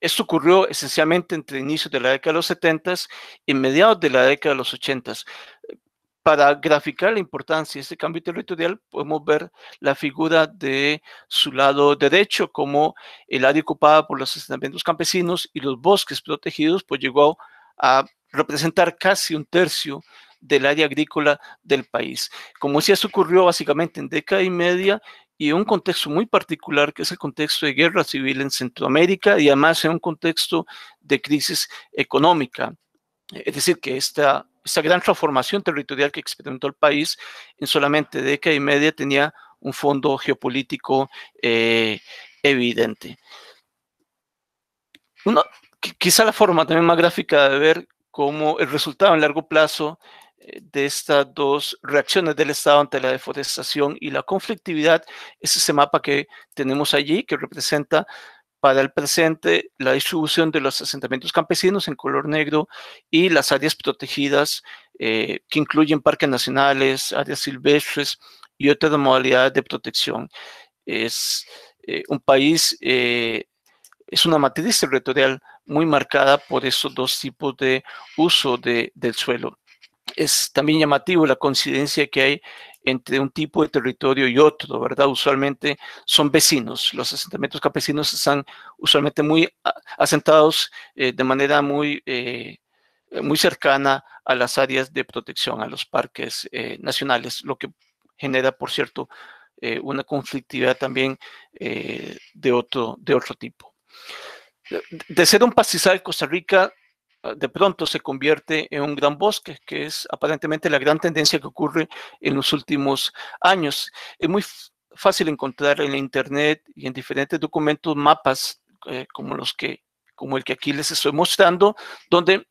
Esto ocurrió esencialmente entre inicios de la década de los 70 y mediados de la década de los 80. Para graficar la importancia de este cambio territorial, podemos ver la figura de su lado derecho, como el área ocupada por los asentamientos campesinos y los bosques protegidos, pues llegó a representar casi un tercio del área agrícola del país. Como decía, esto ocurrió básicamente en década y media y en un contexto muy particular, que es el contexto de guerra civil en Centroamérica y además en un contexto de crisis económica. Es decir, que esta gran transformación territorial que experimentó el país en solamente década y media tenía un fondo geopolítico evidente. Quizá la forma también más gráfica de ver cómo el resultado en largo plazo de estas dos reacciones del Estado ante la deforestación y la conflictividad es ese mapa que tenemos allí, que representa para el presente la distribución de los asentamientos campesinos en color negro y las áreas protegidas que incluyen parques nacionales, áreas silvestres y otras modalidades de protección. Es un país, es una matriz territorial muy marcada por estos dos tipos de uso del suelo. Es también llamativo la coincidencia que hay entre un tipo de territorio y otro, ¿verdad? Usualmente son vecinos. Los asentamientos campesinos están usualmente muy asentados de manera muy cercana a las áreas de protección, a los parques nacionales, lo que genera, por cierto, una conflictividad también de otro tipo. De ser un pastizal, Costa Rica de pronto se convierte en un gran bosque, que es aparentemente la gran tendencia que ocurre en los últimos años. Es muy fácil encontrar en la internet y en diferentes documentos mapas como el que aquí les estoy mostrando, donde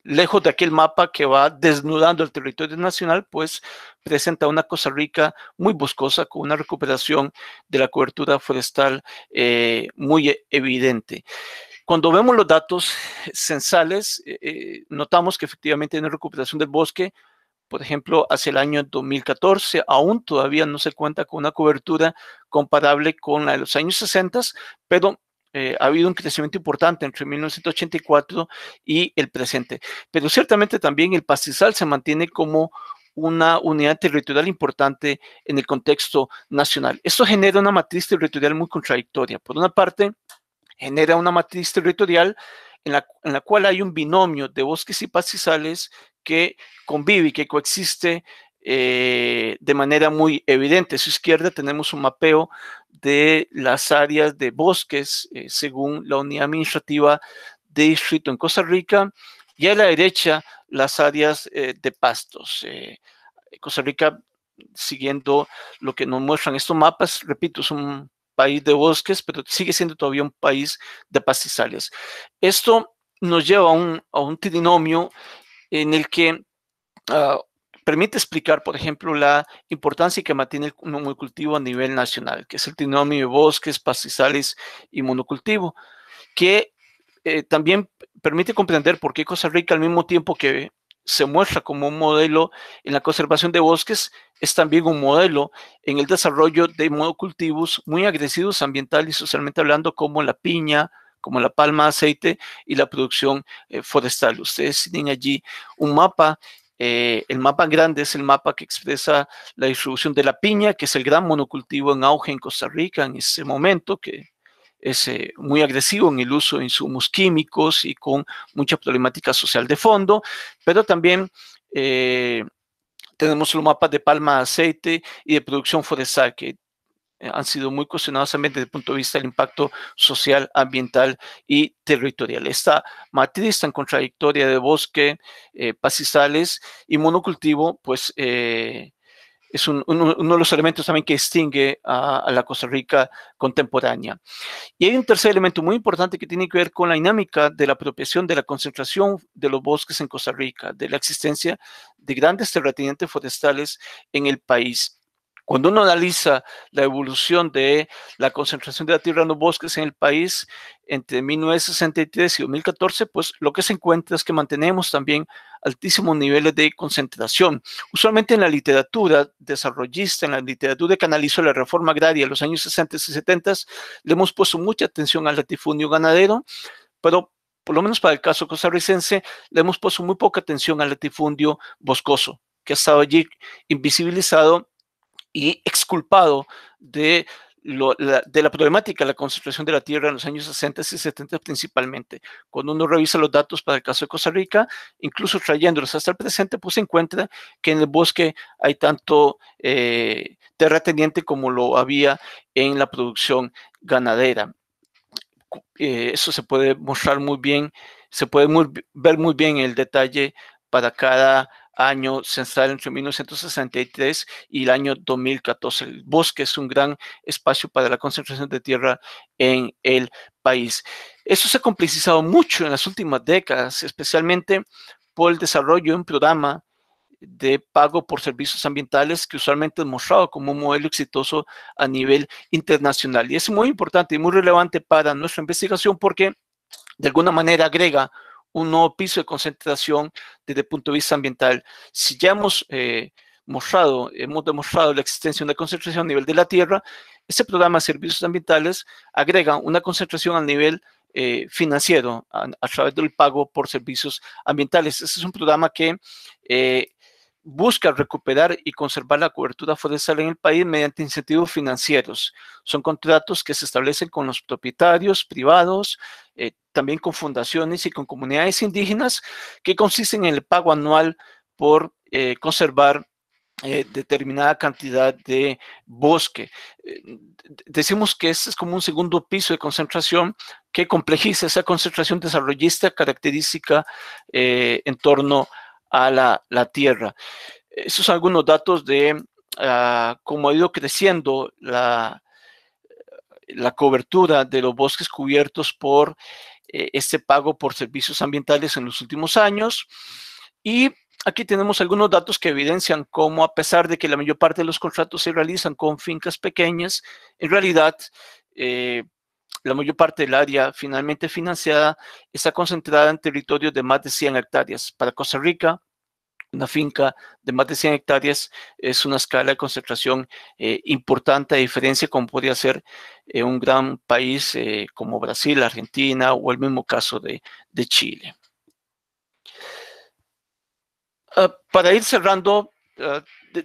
lejos de aquel mapa que va desnudando el territorio nacional, pues presenta una Costa Rica muy boscosa, con una recuperación de la cobertura forestal muy evidente. Cuando vemos los datos censales, notamos que efectivamente hay una recuperación del bosque. Por ejemplo, hacia el año 2014, aún todavía no se cuenta con una cobertura comparable con la de los años 60, pero ha habido un crecimiento importante entre 1984 y el presente. Pero ciertamente también el pastizal se mantiene como una unidad territorial importante en el contexto nacional. Esto genera una matriz territorial muy contradictoria. Por una parte, genera una matriz territorial en la cual hay un binomio de bosques y pastizales que convive y que coexiste de manera muy evidente. A su izquierda tenemos un mapeo de las áreas de bosques según la unidad administrativa de distrito en Costa Rica, y a la derecha las áreas de pastos. Costa Rica, siguiendo lo que nos muestran estos mapas, repito, es un país de bosques, pero sigue siendo todavía un país de pastizales. Esto nos lleva a un trinomio en el que permite explicar, por ejemplo, la importancia que mantiene el monocultivo a nivel nacional, que es el trinomio de bosques, pastizales y monocultivo, que también permite comprender por qué Costa Rica, al mismo tiempo que se muestra como un modelo en la conservación de bosques, es también un modelo en el desarrollo de monocultivos muy agresivos ambiental y socialmente hablando, como la piña, como la palma de aceite y la producción forestal. Ustedes tienen allí un mapa. El mapa grande es el mapa que expresa la distribución de la piña, que es el gran monocultivo en auge en Costa Rica en ese momento, que es muy agresivo en el uso de insumos químicos y con mucha problemática social de fondo, pero también tenemos los mapas de palma de aceite y de producción forestal, que han sido muy cuestionados también desde el punto de vista del impacto social, ambiental y territorial. Esta matriz tan contradictoria de bosque, pastizales y monocultivo, pues es uno de los elementos también que distingue a la Costa Rica contemporánea. Y hay un tercer elemento muy importante que tiene que ver con la dinámica de la apropiación, de la concentración de los bosques en Costa Rica, de la existencia de grandes terratenientes forestales en el país. Cuando uno analiza la evolución de la concentración de la tierra en los bosques en el país entre 1963 y 2014, pues lo que se encuentra es que mantenemos también altísimos niveles de concentración. Usualmente en la literatura desarrollista, en la literatura que analizó la reforma agraria en los años 60 y 70, le hemos puesto mucha atención al latifundio ganadero, pero por lo menos para el caso costarricense, le hemos puesto muy poca atención al latifundio boscoso, que ha estado allí invisibilizado y exculpado de la problemática de la concentración de la tierra en los años 60 y 70 principalmente. Cuando uno revisa los datos para el caso de Costa Rica, incluso trayéndolos hasta el presente, pues se encuentra que en el bosque hay tanto terrateniente como lo había en la producción ganadera. Eso se puede mostrar muy bien, se puede ver muy bien el detalle para cada año censal entre 1963 y el año 2014. El bosque es un gran espacio para la concentración de tierra en el país. Eso se ha complejizado mucho en las últimas décadas, especialmente por el desarrollo de un programa de pago por servicios ambientales que usualmente es mostrado como un modelo exitoso a nivel internacional. Y es muy importante y muy relevante para nuestra investigación porque de alguna manera agrega un nuevo piso de concentración desde el punto de vista ambiental. Si ya hemos demostrado la existencia de una concentración a nivel de la tierra, este programa de servicios ambientales agrega una concentración a nivel financiero a través del pago por servicios ambientales. Este es un programa que busca recuperar y conservar la cobertura forestal en el país mediante incentivos financieros. Son contratos que se establecen con los propietarios privados, también con fundaciones y con comunidades indígenas, que consisten en el pago anual por conservar determinada cantidad de bosque. Decimos que este es como un segundo piso de concentración que complejiza esa concentración desarrollista característica en torno a la tierra. Esos son algunos datos de cómo ha ido creciendo la cobertura de los bosques cubiertos por este pago por servicios ambientales en los últimos años. Y aquí tenemos algunos datos que evidencian cómo, a pesar de que la mayor parte de los contratos se realizan con fincas pequeñas, en realidad la mayor parte del área finalmente financiada está concentrada en territorios de más de 100 hectáreas. Para Costa Rica, una finca de más de 100 hectáreas es una escala de concentración importante, a diferencia como podría ser un gran país como Brasil, Argentina o el mismo caso de Chile. Para ir cerrando,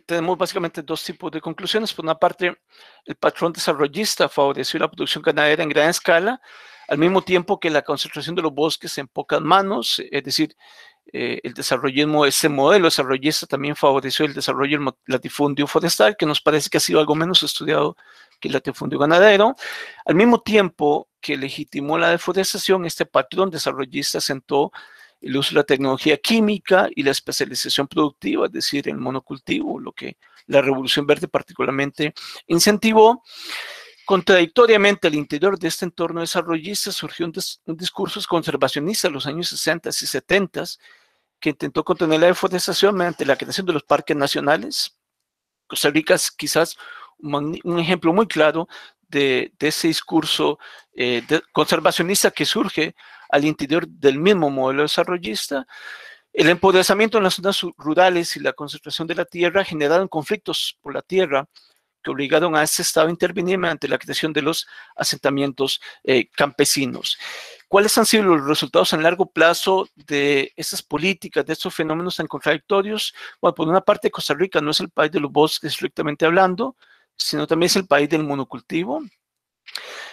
tenemos básicamente dos tipos de conclusiones. Por una parte, el patrón desarrollista favoreció la producción ganadera en gran escala, al mismo tiempo que la concentración de los bosques en pocas manos, es decir, el desarrollismo, ese modelo desarrollista también favoreció el desarrollo del latifundio forestal, que nos parece que ha sido algo menos estudiado que el latifundio ganadero. Al mismo tiempo que legitimó la deforestación, este patrón desarrollista asentó el uso de la tecnología química y la especialización productiva, es decir, el monocultivo, lo que la Revolución Verde particularmente incentivó. Contradictoriamente, al interior de este entorno desarrollista surgió un discurso conservacionista en los años 60 y 70 que intentó contener la deforestación mediante la creación de los parques nacionales. Costa Rica es quizás un ejemplo muy claro de ese discurso conservacionista que surge al interior del mismo modelo desarrollista. El empoderamiento en las zonas rurales y la concentración de la tierra generaron conflictos por la tierra que obligaron a este Estado a intervenir mediante la creación de los asentamientos campesinos. ¿Cuáles han sido los resultados a largo plazo de estas políticas, de estos fenómenos tan contradictorios? Bueno, por una parte, Costa Rica no es el país de los bosques estrictamente hablando, sino también es el país del monocultivo.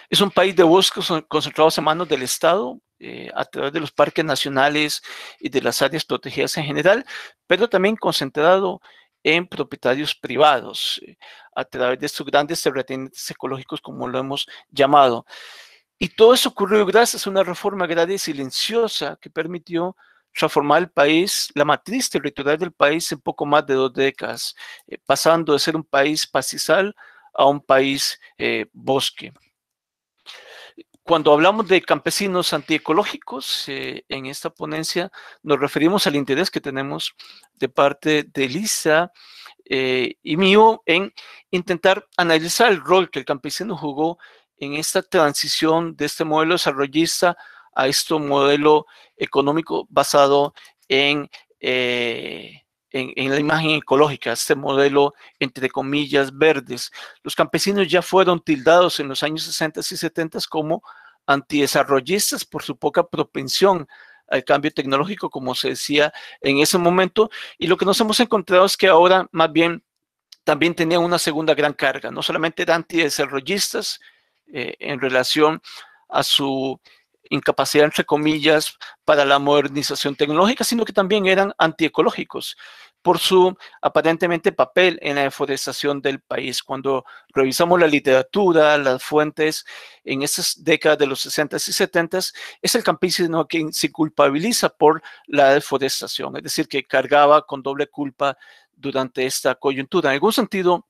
Es un país de bosques concentrados en manos del Estado, a través de los parques nacionales y de las áreas protegidas en general, pero también concentrado en propietarios privados, a través de estos grandes terratenientes ecológicos, como lo hemos llamado. Y todo eso ocurrió gracias a una reforma agraria silenciosa que permitió transformar el país, la matriz territorial del país, en poco más de 2 décadas, pasando de ser un país pastizal a un país bosque. Cuando hablamos de campesinos antiecológicos, en esta ponencia nos referimos al interés que tenemos de parte de Elisa y mío en intentar analizar el rol que el campesino jugó en esta transición de este modelo desarrollista a este modelo económico basado en la imagen ecológica, este modelo, entre comillas, verdes. Los campesinos ya fueron tildados en los años 60 y 70 como antidesarrollistas por su poca propensión al cambio tecnológico, como se decía en ese momento, y lo que nos hemos encontrado es que ahora más bien también tenían una segunda gran carga, no solamente eran antidesarrollistas en relación a su incapacidad, entre comillas, para la modernización tecnológica, sino que también eran antiecológicos por su aparentemente papel en la deforestación del país. Cuando revisamos la literatura, las fuentes en estas décadas de los 60 y 70, es el campesino quien se culpabiliza por la deforestación, es decir, que cargaba con doble culpa durante esta coyuntura. En algún sentido,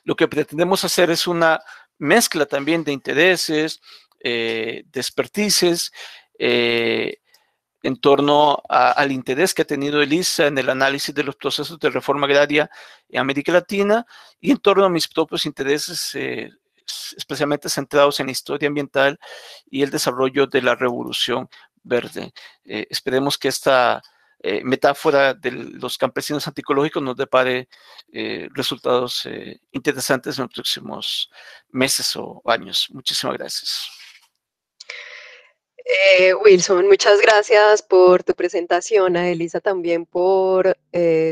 lo que pretendemos hacer es una mezcla también de intereses, de expertices, en torno al interés que ha tenido Elisa en el análisis de los procesos de reforma agraria en América Latina y en torno a mis propios intereses, especialmente centrados en la historia ambiental y el desarrollo de la Revolución Verde. Esperemos que esta metáfora de los campesinos anticológicos nos depare resultados interesantes en los próximos meses o años. Muchísimas gracias. Wilson, muchas gracias por tu presentación, a Elisa también por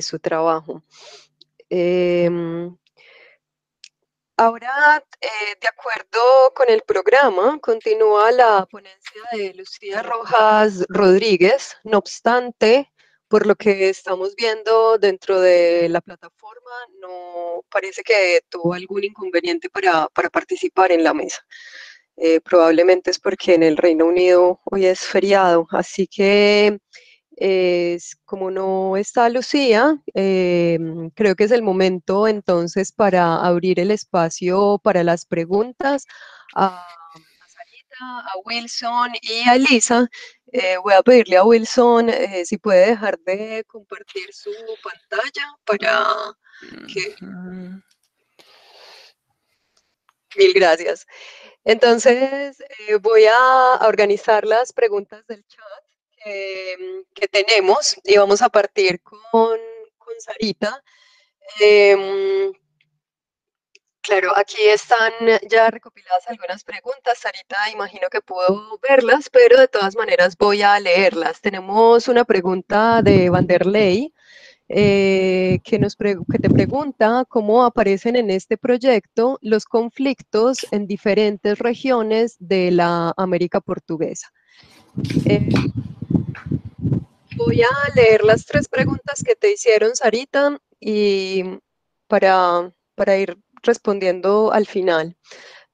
su trabajo. Ahora, de acuerdo con el programa, continúa la ponencia de Lucía Rojas Rodríguez. No obstante, por lo que estamos viendo dentro de la plataforma, no parece que tuvo algún inconveniente para participar en la mesa. Probablemente es porque en el Reino Unido hoy es feriado, así que como no está Lucía, creo que es el momento entonces para abrir el espacio para las preguntas a Sarita, a Wilson y a Elisa. Voy a pedirle a Wilson si puede dejar de compartir su pantalla para que... Mil gracias. Entonces, voy a organizar las preguntas del chat que tenemos y vamos a partir con Sarita. Claro, aquí están ya recopiladas algunas preguntas. Sarita, imagino que pudo verlas, pero de todas maneras voy a leerlas. Tenemos una pregunta de Vanderlei que te pregunta cómo aparecen en este proyecto los conflictos en diferentes regiones de la América portuguesa. Voy a leer las 3 preguntas que te hicieron, Sarita, y para ir respondiendo al final.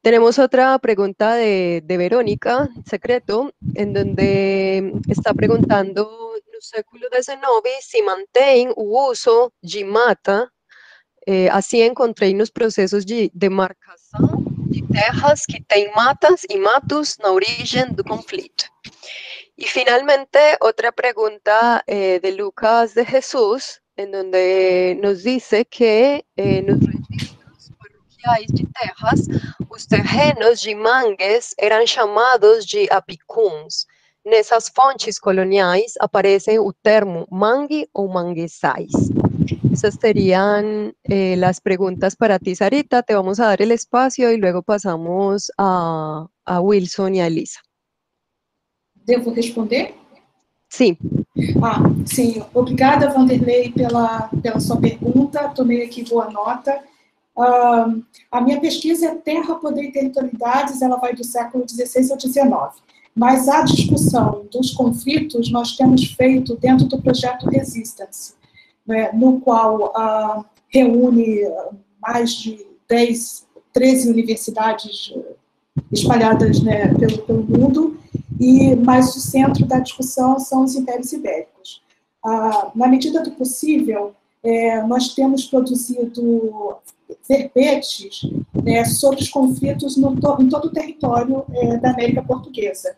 Tenemos otra pregunta de Verónica Secreto, en donde está preguntando no século XIX se mantém o uso de mata, assim encontrei nos processos de demarcação de terras que têm matas e matos na origem do conflito. Y finalmente, otra pregunta de Lucas de Jesús, en donde nos dice que nos registros parroquiais de terras, os terrenos de mangues eram chamados de apicuns. Nessas fontes coloniais aparece o termo mangue ou manguezais. Esas serían las preguntas para ti, Sarita. Te vamos a dar el espacio y luego pasamos a Wilson y a Elisa. Devo responder? Sim. Sim. Obrigada, Vanderlei, pela sua pergunta. Tomei aqui boa nota. A minha pesquisa é Terra, Poder e Territorialidades, ela vai do século XVI ao XIX. Mas a discussão dos conflitos nós temos feito dentro do projeto Resistance, né, no qual reúne mais de 13 universidades espalhadas, né, pelo mundo, mas o centro da discussão são os impérios ibéricos. Na medida do possível, nós temos produzido verbetes sobre os conflitos em todo o território da América Portuguesa.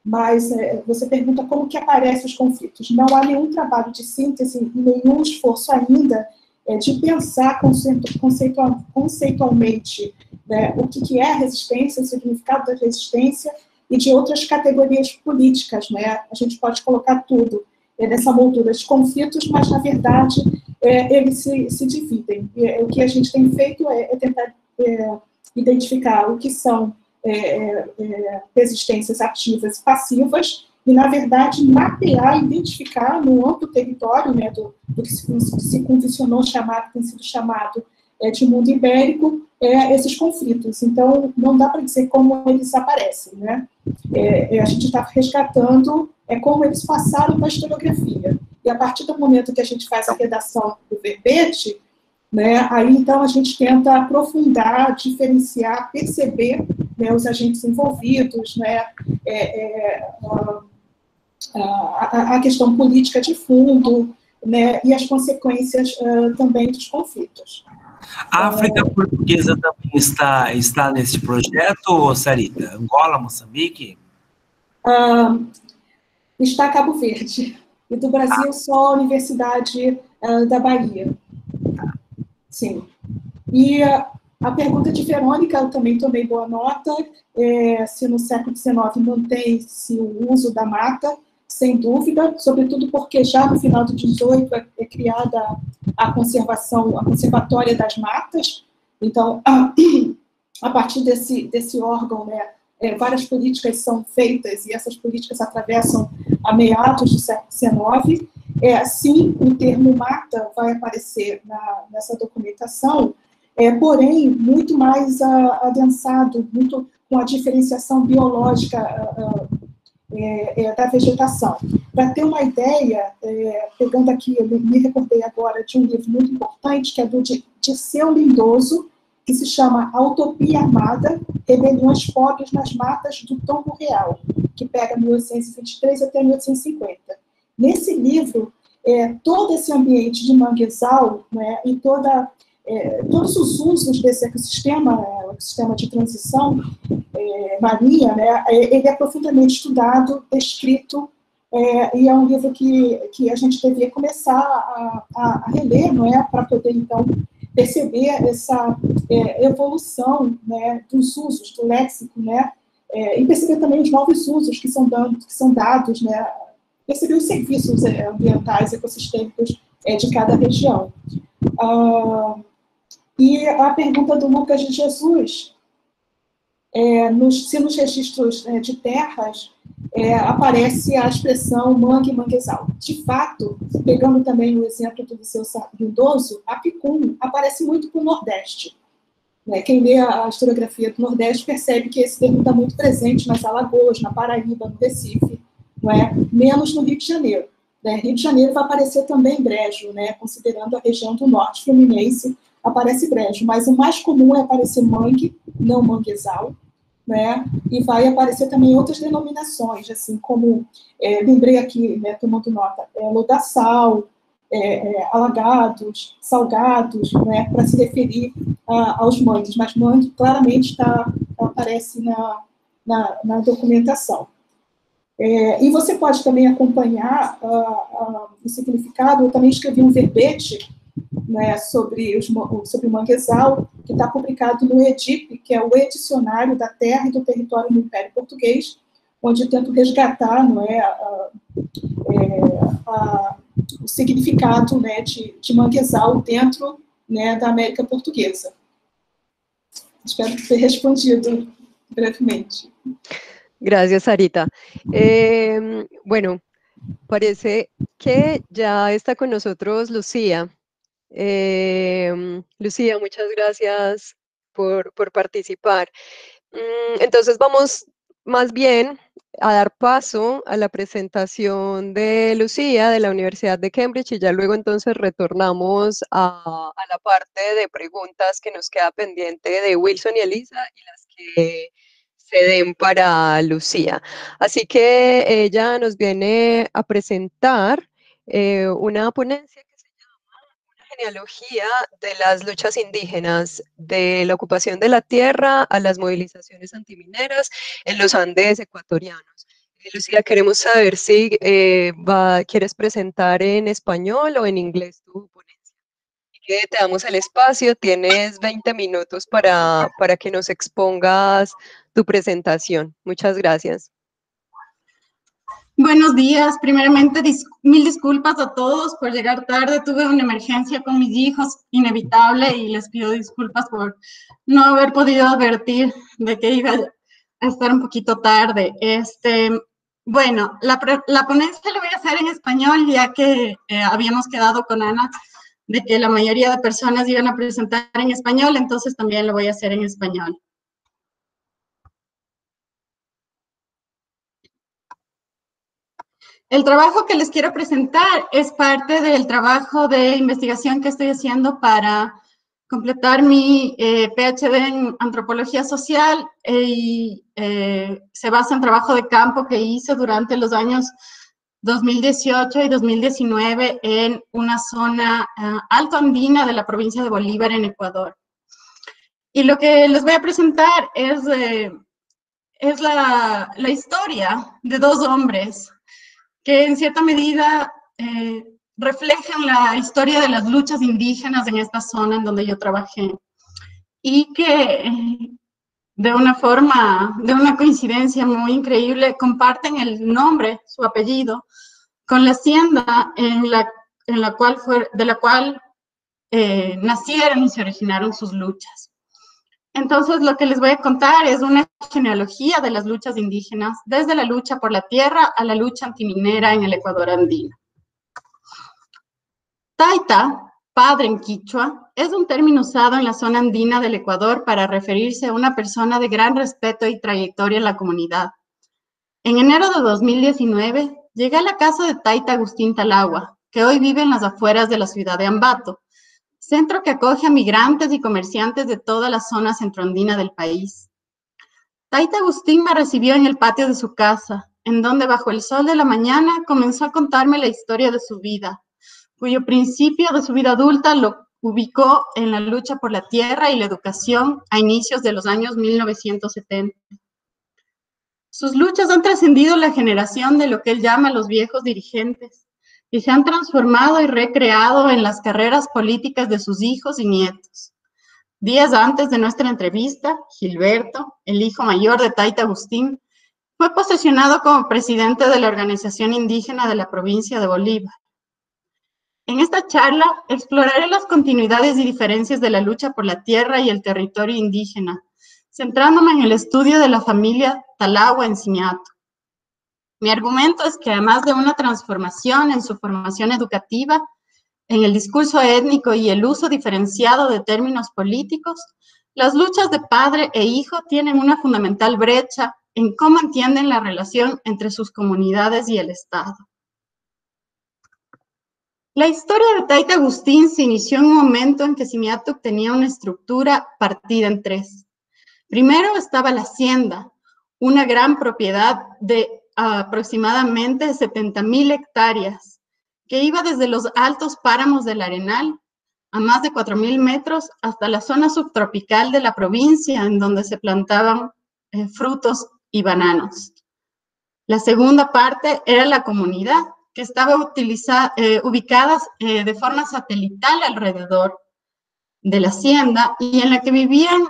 Mas você pergunta como que aparecem os conflitos. Não há nenhum trabalho de síntese, nenhum esforço ainda de pensar conceitualmente, né, o que é a resistência, o significado da resistência e de outras categorias políticas, né? A gente pode colocar tudo nessa moldura de conflitos, mas, na verdade, eles se dividem. O que a gente tem feito é tentar identificar o que são resistências ativas e passivas e, na verdade, mapear, identificar no amplo território, né, do que se convencionou chamar, tem sido chamado de mundo ibérico, esses conflitos. Então, não dá para dizer como eles aparecem, né? A gente está resgatando como eles passaram para a historiografia. E a partir do momento que a gente faz a redação do verbete, né, aí então a gente tenta aprofundar, diferenciar, perceber, né, os agentes envolvidos, né, a questão política de fundo, né, e as consequências também dos conflitos. A África Portuguesa também está nesse projeto, Sarita? Angola, Moçambique? Está Cabo Verde. E do Brasil só a Universidade da Bahia. Sim. E a pergunta de Verônica, eu também tomei boa nota, se no século XIX mantém-se o uso da mata, sem dúvida, sobretudo porque já no final do XVIII é criada a Conservatória das Matas. Então, a partir desse órgão, né, várias políticas são feitas e essas políticas atravessam a meados do século XIX. Sim, o termo mata vai aparecer nessa documentação, porém, muito mais adensado, muito com a diferenciação biológica da vegetação. para ter uma ideia, pegando aqui, eu me recordei agora de um livro muito importante, que é do Dirceu Lindoso, que se chama A Utopia Armada, Rebeliões Pobres nas Matas do Tombo Real, que pega 1823 até 1850. Nesse livro, todo esse ambiente de manguezal, né, e todos os usos desse ecossistema, o ecossistema de transição marinha, né, ele é profundamente estudado, descrito, e é um livro que a gente deveria começar a reler, não é, para poder, então, perceber essa evolução, né, dos usos, do léxico, né, e perceber também os novos usos que são dados, né, perceber os serviços ambientais, ecossistêmicos de cada região. E a pergunta do Lucas de Jesus, se nos registros de terras aparece a expressão mangue e manguezal. De fato, pegando também o exemplo do Dirceu Lindoso, a picum aparece muito para o Nordeste. Quem lê a historiografia do Nordeste percebe que esse termo está muito presente nas Alagoas, na Paraíba, no Recife, não é? Menos no Rio de Janeiro. Rio de Janeiro vai aparecer também brejo, né? Considerando a região do Norte Fluminense, aparece brejo, mas o mais comum é aparecer mangue, não manguezal, né? E vai aparecer também outras denominações, assim como, lembrei aqui, né, tomando nota, lodaçal, alagados, salgados, né, para se referir aos mangues, mas mangue claramente aparece na documentação. E você pode também acompanhar o significado. Eu também escrevi um verbete, né, sobre o manguezal, que está publicado no EDIP, que é o E-Dicionário da Terra e do Território no Império Português, onde eu tento resgatar, não é, o significado, né, de manguezal dentro, né, da América Portuguesa. Espero ter respondido brevemente. Gracias, Sarita. Bueno, parece que ya está con nosotros Lucía. Lucía, muchas gracias por participar. Entonces vamos más bien a dar paso a la presentación de Lucía de la Universidad de Cambridge y ya luego entonces retornamos a la parte de preguntas que nos queda pendiente de Wilson y Elisa y las que se den para Lucía. Así que ella nos viene a presentar una ponencia que se llama Una genealogía de las luchas indígenas, de la ocupación de la tierra a las movilizaciones antimineras en los Andes ecuatorianos. Lucía, queremos saber si quieres presentar en español o en inglés tu ponencia. Que te damos el espacio, tienes 20 minutos para que nos expongas tu presentación. Muchas gracias. Buenos días. Primeramente, mil disculpas a todos por llegar tarde. Tuve una emergencia con mis hijos, inevitable, y les pido disculpas por no haber podido advertir de que iba a estar un poquito tarde. Bueno, la ponencia la voy a hacer en español, ya que habíamos quedado con Ana de que la mayoría de personas iban a presentar en español, entonces también lo voy a hacer en español. El trabajo que les quiero presentar es parte del trabajo de investigación que estoy haciendo para completar mi PhD en Antropología Social y se basa en trabajo de campo que hice durante los años 2018 y 2019 en una zona alto andina de la provincia de Bolívar, en Ecuador. Y lo que les voy a presentar es la historia de dos hombres que en cierta medida reflejan la historia de las luchas indígenas en esta zona en donde yo trabajé y que de una coincidencia muy increíble, comparten el nombre, su apellido, con la hacienda de la cual nacieron y se originaron sus luchas. Entonces, lo que les voy a contar es una genealogía de las luchas indígenas, desde la lucha por la tierra a la lucha antiminera en el Ecuador andino. Taita, padre en quichua, es un término usado en la zona andina del Ecuador para referirse a una persona de gran respeto y trayectoria en la comunidad. En enero de 2019, llegué a la casa de Taita Agustín Talagua, que hoy vive en las afueras de la ciudad de Ambato, centro que acoge a migrantes y comerciantes de toda la zona centroandina del país. Taita Agustín me recibió en el patio de su casa, en donde bajo el sol de la mañana comenzó a contarme la historia de su vida, cuyo principio de su vida adulta lo ubicó en la lucha por la tierra y la educación a inicios de los años 1970. Sus luchas han trascendido la generación de lo que él llama los viejos dirigentes y se han transformado y recreado en las carreras políticas de sus hijos y nietos. Días antes de nuestra entrevista, Gilberto, el hijo mayor de Taita Agustín, fue posesionado como presidente de la organización indígena de la provincia de Bolívar. En esta charla exploraré las continuidades y diferencias de la lucha por la tierra y el territorio indígena, centrándome en el estudio de la familia Talagua en Siñato. Mi argumento es que además de una transformación en su formación educativa, en el discurso étnico y el uso diferenciado de términos políticos, las luchas de padre e hijo tienen una fundamental brecha en cómo entienden la relación entre sus comunidades y el Estado. La historia de Taita Agustín se inició en un momento en que Simiatuk tenía una estructura partida en tres. Primero estaba la hacienda, una gran propiedad de aproximadamente 70,000 hectáreas, que iba desde los altos páramos del Arenal a más de 4,000 metros hasta la zona subtropical de la provincia, en donde se plantaban frutos y bananos. La segunda parte era la comunidad, que estaba ubicadas de forma satelital alrededor de la hacienda y en la que vivían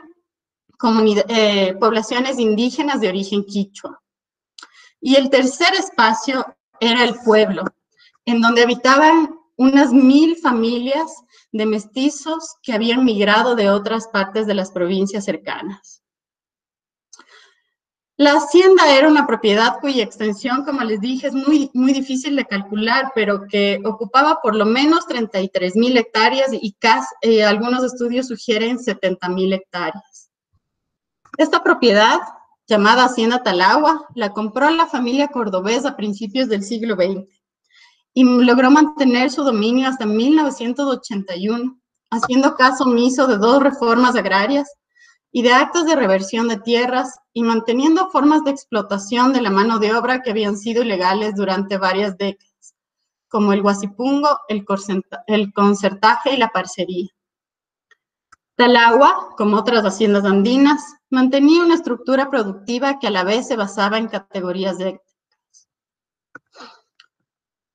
poblaciones indígenas de origen quichua. Y el tercer espacio era el pueblo, en donde habitaban unas 1,000 familias de mestizos que habían migrado de otras partes de las provincias cercanas. La hacienda era una propiedad cuya extensión, como les dije, es muy difícil de calcular, pero que ocupaba por lo menos 33,000 hectáreas y casi, algunos estudios sugieren 70,000 hectáreas. Esta propiedad, llamada Hacienda Talagua, la compró la familia cordobesa a principios del siglo XX y logró mantener su dominio hasta 1981, haciendo caso omiso de 2 reformas agrarias y de actos de reversión de tierras y manteniendo formas de explotación de la mano de obra que habían sido ilegales durante varias décadas, como el guasipungo, el concertaje y la parcería. Talagua, como otras haciendas andinas, mantenía una estructura productiva que a la vez se basaba en categorías étnicas.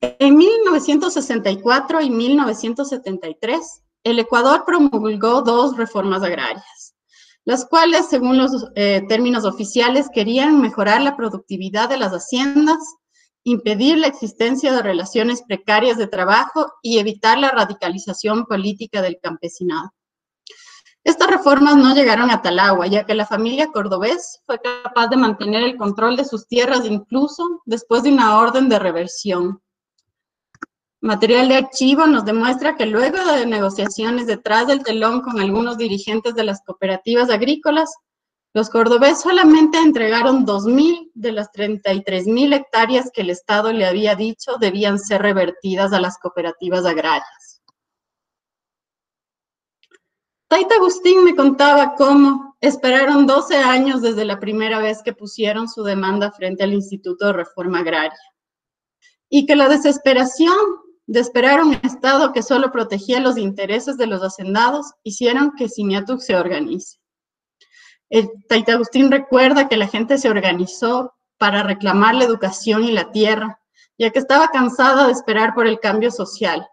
En 1964 y 1973, el Ecuador promulgó 2 reformas agrarias, las cuales, según los términos oficiales, querían mejorar la productividad de las haciendas, impedir la existencia de relaciones precarias de trabajo y evitar la radicalización política del campesinado. Estas reformas no llegaron a Talagua, ya que la familia cordobés fue capaz de mantener el control de sus tierras incluso después de una orden de reversión. Material de archivo nos demuestra que luego de negociaciones detrás del telón con algunos dirigentes de las cooperativas agrícolas, los cordobés solamente entregaron 2,000 de las 33,000 hectáreas que el Estado le había dicho debían ser revertidas a las cooperativas agrarias. Taita Agustín me contaba cómo esperaron 12 años desde la primera vez que pusieron su demanda frente al Instituto de Reforma Agraria y que la desesperación de esperar un Estado que solo protegía los intereses de los hacendados hicieron que Simiatuk se organice. Taita Agustín recuerda que la gente se organizó para reclamar la educación y la tierra, ya que estaba cansada de esperar por el cambio social,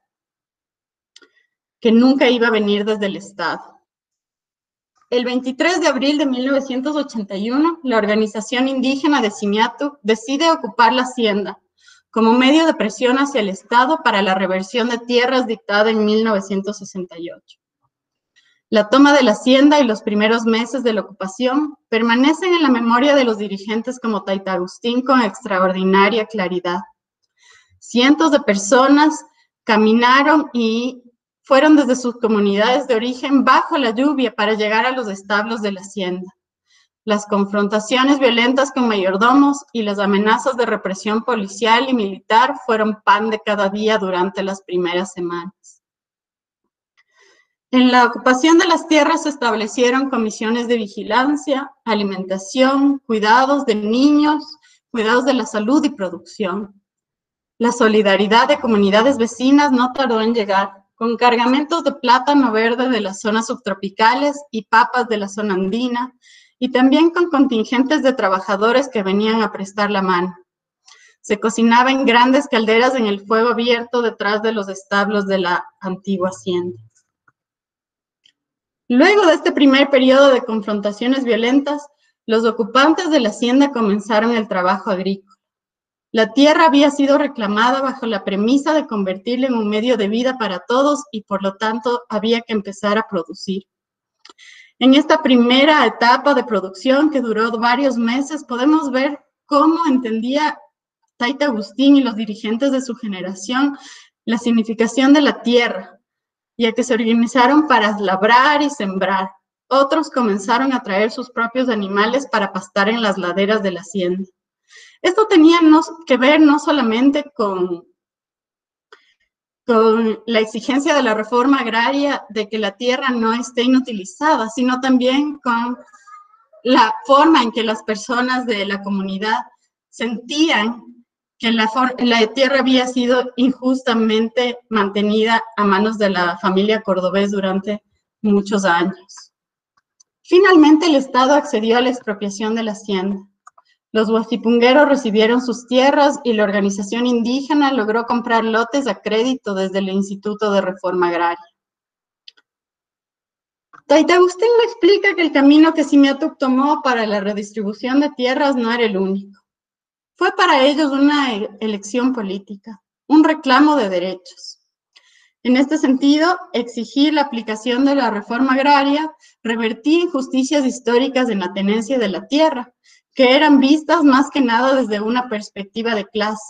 que nunca iba a venir desde el Estado. El 23 de abril de 1981, la organización indígena de Simiatuk decide ocupar la hacienda como medio de presión hacia el Estado para la reversión de tierras dictada en 1968. La toma de la hacienda y los primeros meses de la ocupación permanecen en la memoria de los dirigentes como Taita Agustín con extraordinaria claridad. Cientos de personas caminaron y fueron desde sus comunidades de origen bajo la lluvia para llegar a los establos de la hacienda. Las confrontaciones violentas con mayordomos y las amenazas de represión policial y militar fueron pan de cada día durante las primeras semanas. En la ocupación de las tierras se establecieron comisiones de vigilancia, alimentación, cuidados de niños, cuidados de la salud y producción. La solidaridad de comunidades vecinas no tardó en llegar, con cargamentos de plátano verde de las zonas subtropicales y papas de la zona andina, y también con contingentes de trabajadores que venían a prestar la mano. Se cocinaba en grandes calderas en el fuego abierto detrás de los establos de la antigua hacienda. Luego de este primer periodo de confrontaciones violentas, los ocupantes de la hacienda comenzaron el trabajo agrícola. La tierra había sido reclamada bajo la premisa de convertirla en un medio de vida para todos y por lo tanto había que empezar a producir. En esta primera etapa de producción, que duró varios meses, podemos ver cómo entendía Tayta Agustín y los dirigentes de su generación la significación de la tierra, ya que se organizaron para labrar y sembrar. Otros comenzaron a traer sus propios animales para pastar en las laderas de la hacienda. Esto tenía que ver no solamente con la exigencia de la reforma agraria de que la tierra no esté inutilizada, sino también con la forma en que las personas de la comunidad sentían que la tierra había sido injustamente mantenida a manos de la familia cordobés durante muchos años. Finalmente, el Estado accedió a la expropiación de la hacienda. Los huasipungueros recibieron sus tierras y la organización indígena logró comprar lotes a crédito desde el Instituto de Reforma Agraria. Tayta Agustín me explica que el camino que Simiatuk tomó para la redistribución de tierras no era el único. Fue para ellos una elección política, un reclamo de derechos. En este sentido, exigir la aplicación de la reforma agraria revertía injusticias históricas en la tenencia de la tierra, que eran vistas más que nada desde una perspectiva de clase.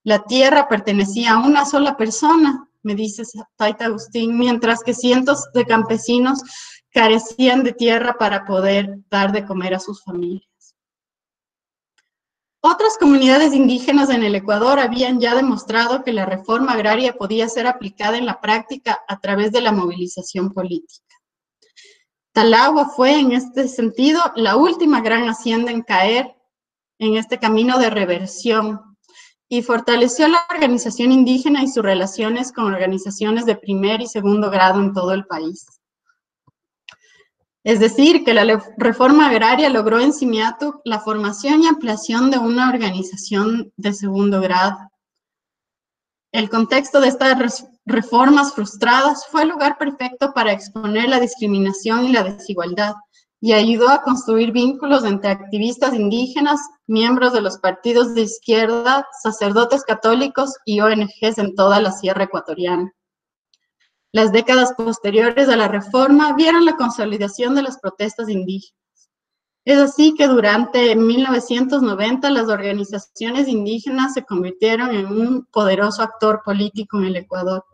La tierra pertenecía a una sola persona, me dice Tayta Agustín, mientras que cientos de campesinos carecían de tierra para poder dar de comer a sus familias. Otras comunidades indígenas en el Ecuador habían ya demostrado que la reforma agraria podía ser aplicada en la práctica a través de la movilización política. Talagua fue, en este sentido, la última gran hacienda en caer en este camino de reversión y fortaleció la organización indígena y sus relaciones con organizaciones de primer y segundo grado en todo el país. Es decir, que la reforma agraria logró en Simiatuk la formación y ampliación de una organización de segundo grado. El contexto de estas reformas frustradas fue el lugar perfecto para exponer la discriminación y la desigualdad, y ayudó a construir vínculos entre activistas indígenas, miembros de los partidos de izquierda, sacerdotes católicos y ONGs en toda la sierra ecuatoriana. Las décadas posteriores a la reforma vieron la consolidación de las protestas indígenas. Es así que durante 1990 las organizaciones indígenas se convirtieron en un poderoso actor político en el Ecuador.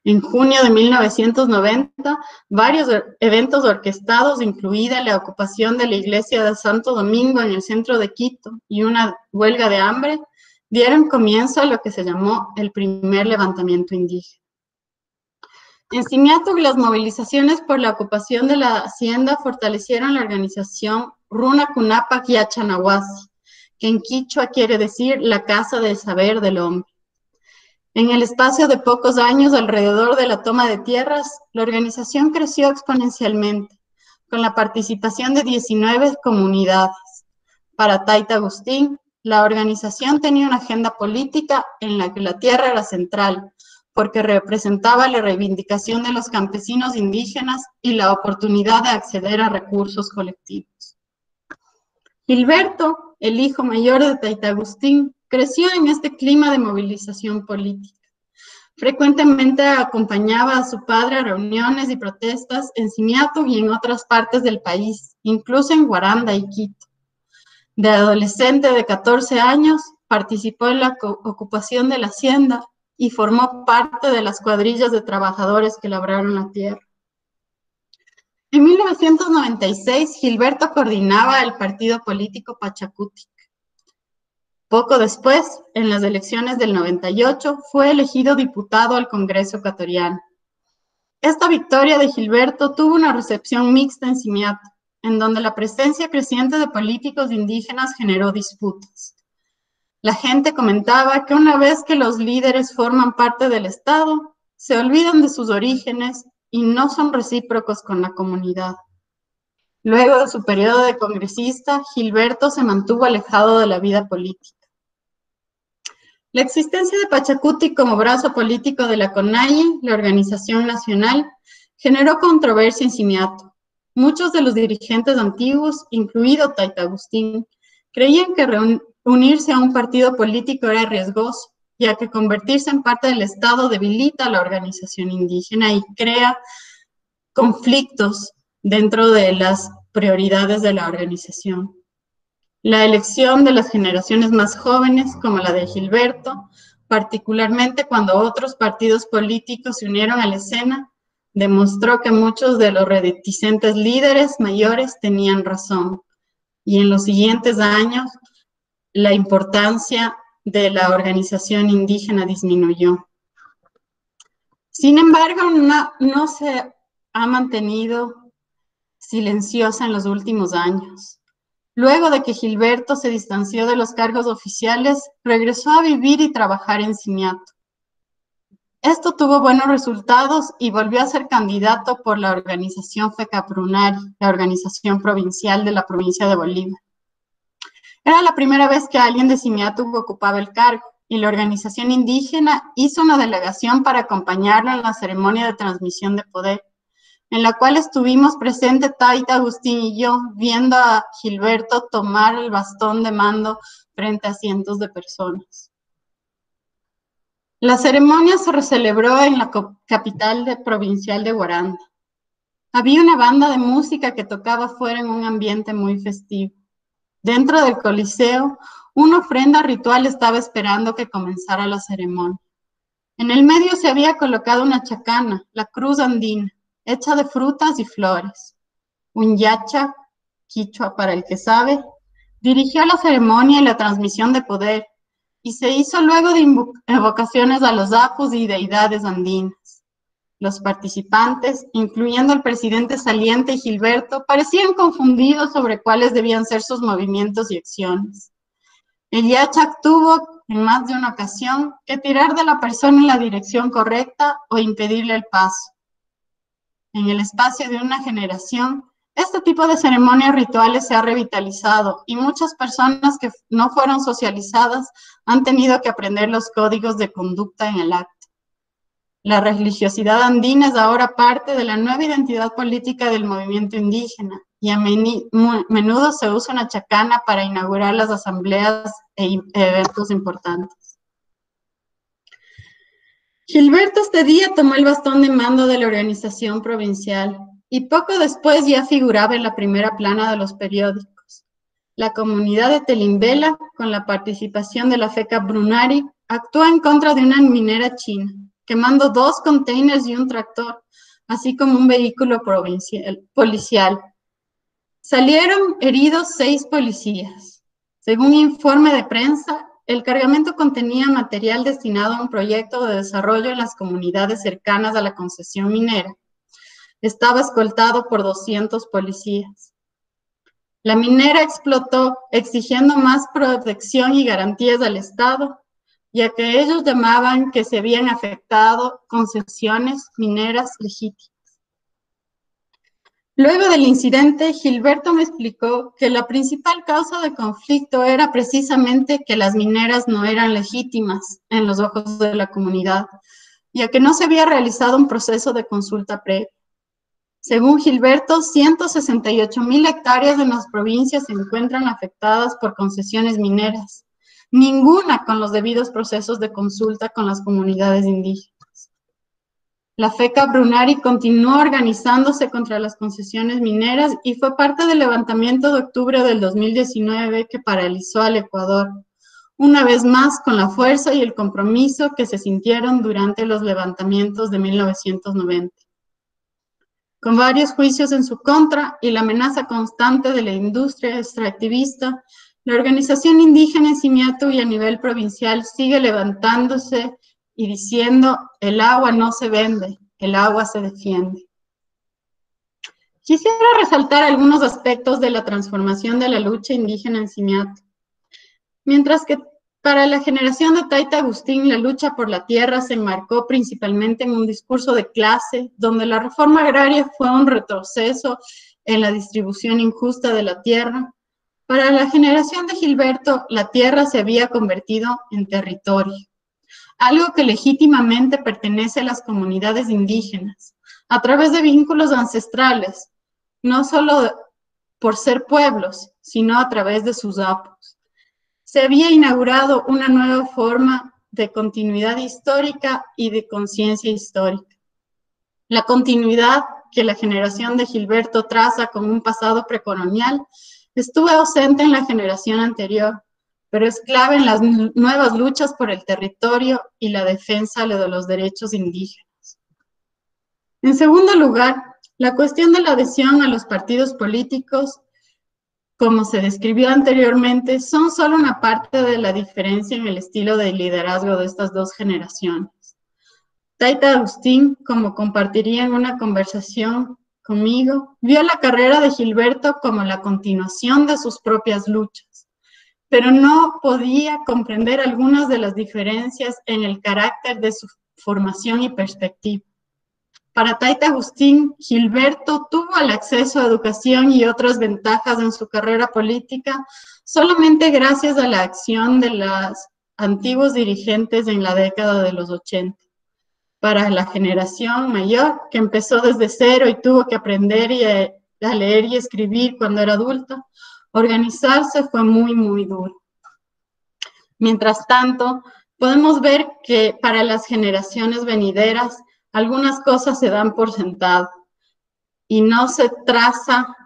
En junio de 1990, varios eventos orquestados, incluida la ocupación de la iglesia de Santo Domingo en el centro de Quito y una huelga de hambre, dieron comienzo a lo que se llamó el primer levantamiento indígena. En Simiatuk, las movilizaciones por la ocupación de la hacienda fortalecieron la organización Runa Kunapak Yachanahuasi, que en quichua quiere decir la casa del saber del hombre. En el espacio de pocos años alrededor de la toma de tierras, la organización creció exponencialmente, con la participación de 19 comunidades. Para Tayta Agustín, la organización tenía una agenda política en la que la tierra era central, porque representaba la reivindicación de los campesinos indígenas y la oportunidad de acceder a recursos colectivos. Gilberto, el hijo mayor de Tayta Agustín, creció en este clima de movilización política. Frecuentemente acompañaba a su padre a reuniones y protestas en Simiatuk y en otras partes del país, incluso en Guaranda y Quito. De adolescente de 14 años, participó en la ocupación de la hacienda y formó parte de las cuadrillas de trabajadores que labraron la tierra. En 1996, Gilberto coordinaba el partido político Pachakutik. Poco después, en las elecciones del 98, fue elegido diputado al Congreso ecuatoriano. Esta victoria de Gilberto tuvo una recepción mixta en Simiato, en donde la presencia creciente de políticos indígenas generó disputas. La gente comentaba que una vez que los líderes forman parte del Estado, se olvidan de sus orígenes y no son recíprocos con la comunidad. Luego de su periodo de congresista, Gilberto se mantuvo alejado de la vida política. La existencia de Pachakutik como brazo político de la CONAIE, la organización nacional, generó controversia en Simiato. Muchos de los dirigentes antiguos, incluido Taita Agustín, creían que unirse a un partido político era riesgoso, ya que convertirse en parte del Estado debilita a la organización indígena y crea conflictos dentro de las prioridades de la organización. La elección de las generaciones más jóvenes, como la de Gilberto, particularmente cuando otros partidos políticos se unieron a la escena, demostró que muchos de los reticentes líderes mayores tenían razón. Y en los siguientes años, la importancia de la organización indígena disminuyó. Sin embargo, no se ha mantenido silenciosa en los últimos años. Luego de que Gilberto se distanció de los cargos oficiales, regresó a vivir y trabajar en Simiato. Esto tuvo buenos resultados y volvió a ser candidato por la organización FECAPRUNARI, la organización provincial de la provincia de Bolívar. Era la primera vez que alguien de Simiato ocupaba el cargo y la organización indígena hizo una delegación para acompañarlo en la ceremonia de transmisión de poder, en la cual estuvimos presentes Taita Agustín y yo, viendo a Gilberto tomar el bastón de mando frente a cientos de personas. La ceremonia se celebró en la capital provincial de Guaranda. Había una banda de música que tocaba afuera en un ambiente muy festivo. Dentro del coliseo, una ofrenda ritual estaba esperando que comenzara la ceremonia. En el medio se había colocado una chacana, la cruz andina, hecha de frutas y flores. Un yacha, quichua para el que sabe, dirigió la ceremonia y la transmisión de poder, y se hizo luego de evocaciones a los apus y deidades andinas. Los participantes, incluyendo el presidente saliente y Gilberto, parecían confundidos sobre cuáles debían ser sus movimientos y acciones. El yacha tuvo, en más de una ocasión, que tirar de la persona en la dirección correcta o impedirle el paso. En el espacio de una generación, este tipo de ceremonias rituales se ha revitalizado y muchas personas que no fueron socializadas han tenido que aprender los códigos de conducta en el acto. La religiosidad andina es ahora parte de la nueva identidad política del movimiento indígena y a menudo se usa una chacana para inaugurar las asambleas e eventos importantes. Gilberto este día tomó el bastón de mando de la organización provincial y poco después ya figuraba en la primera plana de los periódicos. La comunidad de Telimbela, con la participación de la FECAPRUNARI, actuó en contra de una minera china, quemando 2 containers y un tractor, así como un vehículo policial. Salieron heridos 6 policías. Según informe de prensa, el cargamento contenía material destinado a un proyecto de desarrollo en las comunidades cercanas a la concesión minera. Estaba escoltado por 200 policías. La minera explotó exigiendo más protección y garantías al Estado, ya que ellos llamaban que se habían afectado concesiones mineras legítimas. Luego del incidente, Gilberto me explicó que la principal causa de conflicto era precisamente que las mineras no eran legítimas en los ojos de la comunidad, ya que no se había realizado un proceso de consulta previa. Según Gilberto, 168,000 hectáreas de las provincias se encuentran afectadas por concesiones mineras, ninguna con los debidos procesos de consulta con las comunidades indígenas. La FECAPRUNARI continuó organizándose contra las concesiones mineras y fue parte del levantamiento de octubre del 2019 que paralizó al Ecuador, una vez más con la fuerza y el compromiso que se sintieron durante los levantamientos de 1990. con varios juicios en su contra y la amenaza constante de la industria extractivista, la organización indígena en Simiatu y a nivel provincial sigue levantándose y diciendo: el agua no se vende, el agua se defiende. Quisiera resaltar algunos aspectos de la transformación de la lucha indígena en Simiatu. Mientras que para la generación de Taita Agustín, la lucha por la tierra se enmarcó principalmente en un discurso de clase, donde la reforma agraria fue un retroceso en la distribución injusta de la tierra. Para la generación de Gilberto, la tierra se había convertido en territorio, algo que legítimamente pertenece a las comunidades indígenas, a través de vínculos ancestrales, no solo por ser pueblos, sino a través de sus apos. Se había inaugurado una nueva forma de continuidad histórica y de conciencia histórica. La continuidad que la generación de Gilberto traza con un pasado precolonial estuvo ausente en la generación anterior, pero es clave en las nuevas luchas por el territorio y la defensa de los derechos indígenas. En segundo lugar, la cuestión de la adhesión a los partidos políticos, como se describió anteriormente, son solo una parte de la diferencia en el estilo de liderazgo de estas dos generaciones. Taita Agustín, como compartiría en una conversación conmigo, vio la carrera de Gilberto como la continuación de sus propias luchas, pero no podía comprender algunas de las diferencias en el carácter de su formación y perspectiva. Para Taita Agustín, Gilberto tuvo el acceso a educación y otras ventajas en su carrera política solamente gracias a la acción de los antiguos dirigentes en la década de los 80. Para la generación mayor, que empezó desde cero y tuvo que aprender a leer y escribir cuando era adulta, organizarse fue muy, muy duro. Mientras tanto, podemos ver que para las generaciones venideras, algunas cosas se dan por sentado y no se traza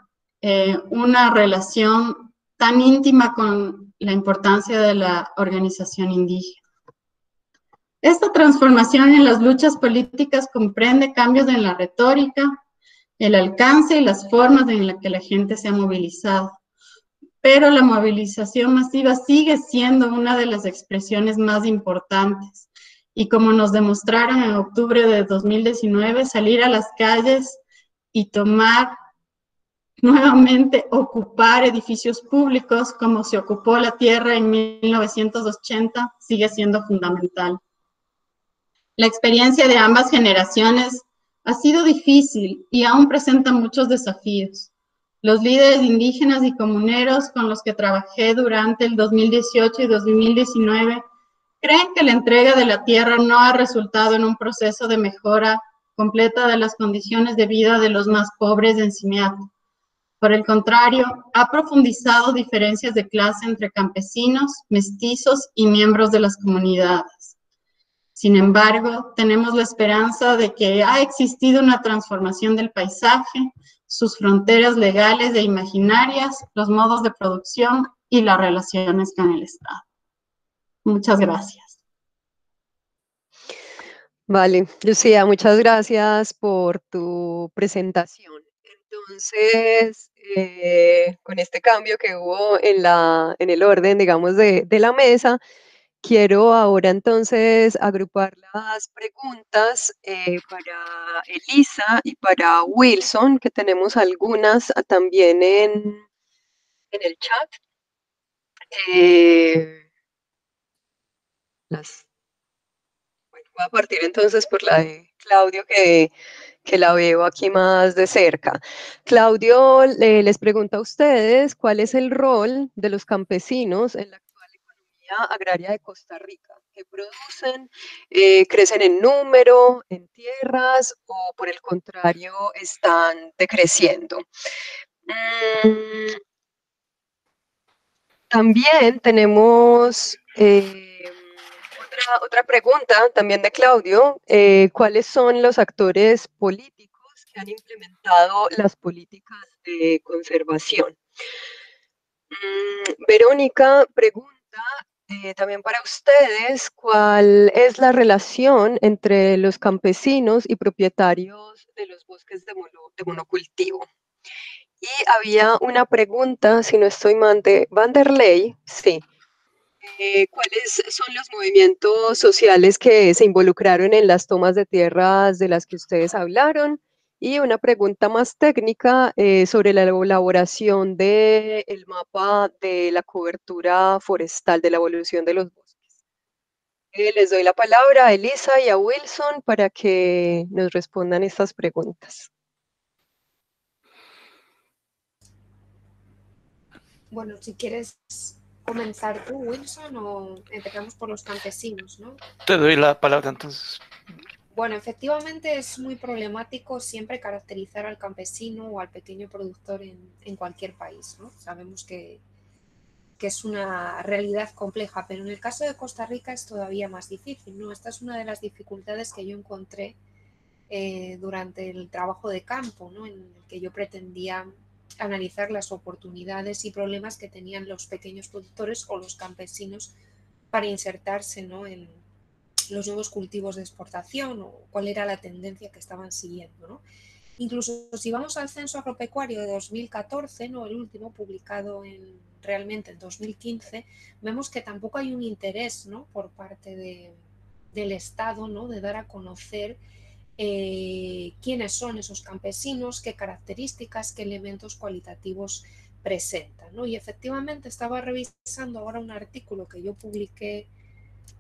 una relación tan íntima con la importancia de la organización indígena. Esta transformación en las luchas políticas comprende cambios en la retórica, el alcance y las formas en las que la gente se ha movilizado. Pero la movilización masiva sigue siendo una de las expresiones más importantes. Y como nos demostraron en octubre de 2019, salir a las calles y nuevamente ocupar edificios públicos como se ocupó la tierra en 1980 sigue siendo fundamental. La experiencia de ambas generaciones ha sido difícil y aún presenta muchos desafíos. Los líderes indígenas y comuneros con los que trabajé durante el 2018 y 2019 creen que la entrega de la tierra no ha resultado en un proceso de mejora completa de las condiciones de vida de los más pobres en Simiatu. Por el contrario, ha profundizado diferencias de clase entre campesinos, mestizos y miembros de las comunidades. Sin embargo, tenemos la esperanza de que ha existido una transformación del paisaje, sus fronteras legales e imaginarias, los modos de producción y las relaciones con el Estado. Muchas gracias. Vale, Lucía, muchas gracias por tu presentación. Entonces, con este cambio que hubo en el orden, digamos, de la mesa, quiero ahora entonces agrupar las preguntas para Elisa y para Wilson, que tenemos algunas también en el chat. Voy a partir entonces por la de Claudio, que la veo aquí más de cerca. Claudio les pregunta a ustedes cuál es el rol de los campesinos en la actual economía agraria de Costa Rica. ¿Qué producen? ¿Crecen en número, en tierras o por el contrario están decreciendo? También tenemos otra pregunta también de Claudio. ¿Cuáles son los actores políticos que han implementado las políticas de conservación? Verónica pregunta también para ustedes, ¿cuál es la relación entre los campesinos y propietarios de los bosques de monocultivo? Y había una pregunta, si no estoy mal, de Vanderlei, sí. ¿Cuáles son los movimientos sociales que se involucraron en las tomas de tierras de las que ustedes hablaron? Y una pregunta más técnica sobre la elaboración del mapa de la cobertura forestal, de la evolución de los bosques. Les doy la palabra a Elisa y a Wilson para que nos respondan estas preguntas. Bueno, si quieres comenzar tú, Wilson, o empezamos por los campesinos, ¿no? Te doy la palabra entonces. Bueno, efectivamente es muy problemático siempre caracterizar al campesino o al pequeño productor en cualquier país, ¿no? Sabemos que es una realidad compleja, pero en el caso de Costa Rica es todavía más difícil, ¿no? Esta es una de las dificultades que yo encontré durante el trabajo de campo, ¿no? En el que yo pretendía analizar las oportunidades y problemas que tenían los pequeños productores o los campesinos para insertarse, ¿no?, en los nuevos cultivos de exportación o cuál era la tendencia que estaban siguiendo, ¿no? Incluso si vamos al censo agropecuario de 2014, ¿no?, el último publicado realmente en 2015, vemos que tampoco hay un interés, ¿no?, por parte del Estado, ¿no?, de dar a conocer quiénes son esos campesinos, qué características, qué elementos cualitativos presentan, ¿no? Y efectivamente estaba revisando ahora un artículo que yo publiqué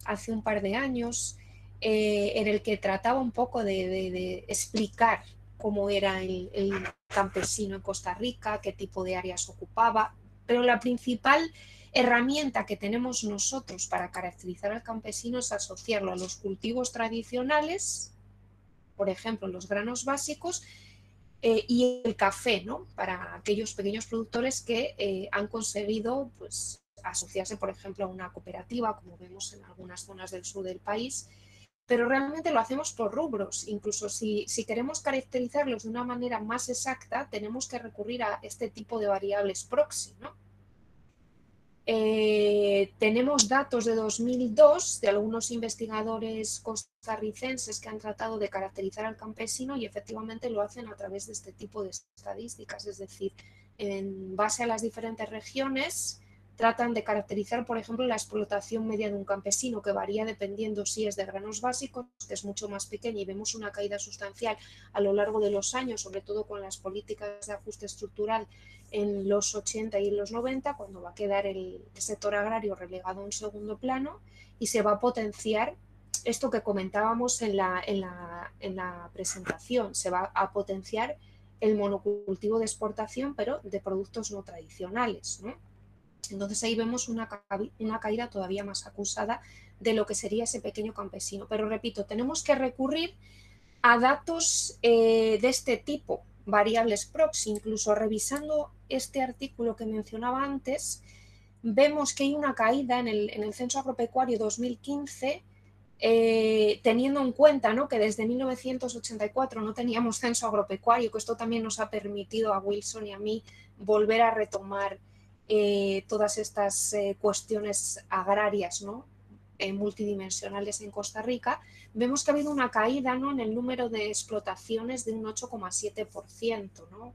hace un par de años en el que trataba un poco de explicar cómo era el campesino en Costa Rica, qué tipo de áreas ocupaba, pero la principal herramienta que tenemos nosotros para caracterizar al campesino es asociarlo a los cultivos tradicionales, por ejemplo, los granos básicos y el café, ¿no?, para aquellos pequeños productores que han conseguido, pues, asociarse, por ejemplo, a una cooperativa, como vemos en algunas zonas del sur del país, pero realmente lo hacemos por rubros. Incluso si queremos caracterizarlos de una manera más exacta, tenemos que recurrir a este tipo de variables proxy, ¿no? Tenemos datos de 2002 de algunos investigadores costarricenses que han tratado de caracterizar al campesino y efectivamente lo hacen a través de este tipo de estadísticas, es decir, en base a las diferentes regiones tratan de caracterizar, por ejemplo, la explotación media de un campesino, que varía dependiendo si es de granos básicos, que es mucho más pequeña y vemos una caída sustancial a lo largo de los años, sobre todo con las políticas de ajuste estructural en los 80 y en los 90, cuando va a quedar el sector agrario relegado a un segundo plano y se va a potenciar esto que comentábamos en la presentación, se va a potenciar el monocultivo de exportación, pero de productos no tradicionales, ¿no? Entonces ahí vemos una caída todavía más acusada de lo que sería ese pequeño campesino. Pero repito, tenemos que recurrir a datos de este tipo, variables proxy. Incluso revisando este artículo que mencionaba antes, vemos que hay una caída en el censo agropecuario 2015, teniendo en cuenta, ¿no?, que desde 1984 no teníamos censo agropecuario, que esto también nos ha permitido a Wilson y a mí volver a retomar todas estas cuestiones agrarias, ¿no?, multidimensionales en Costa Rica. Vemos que ha habido una caída, ¿no?, en el número de explotaciones de un 8,7%, ¿no?,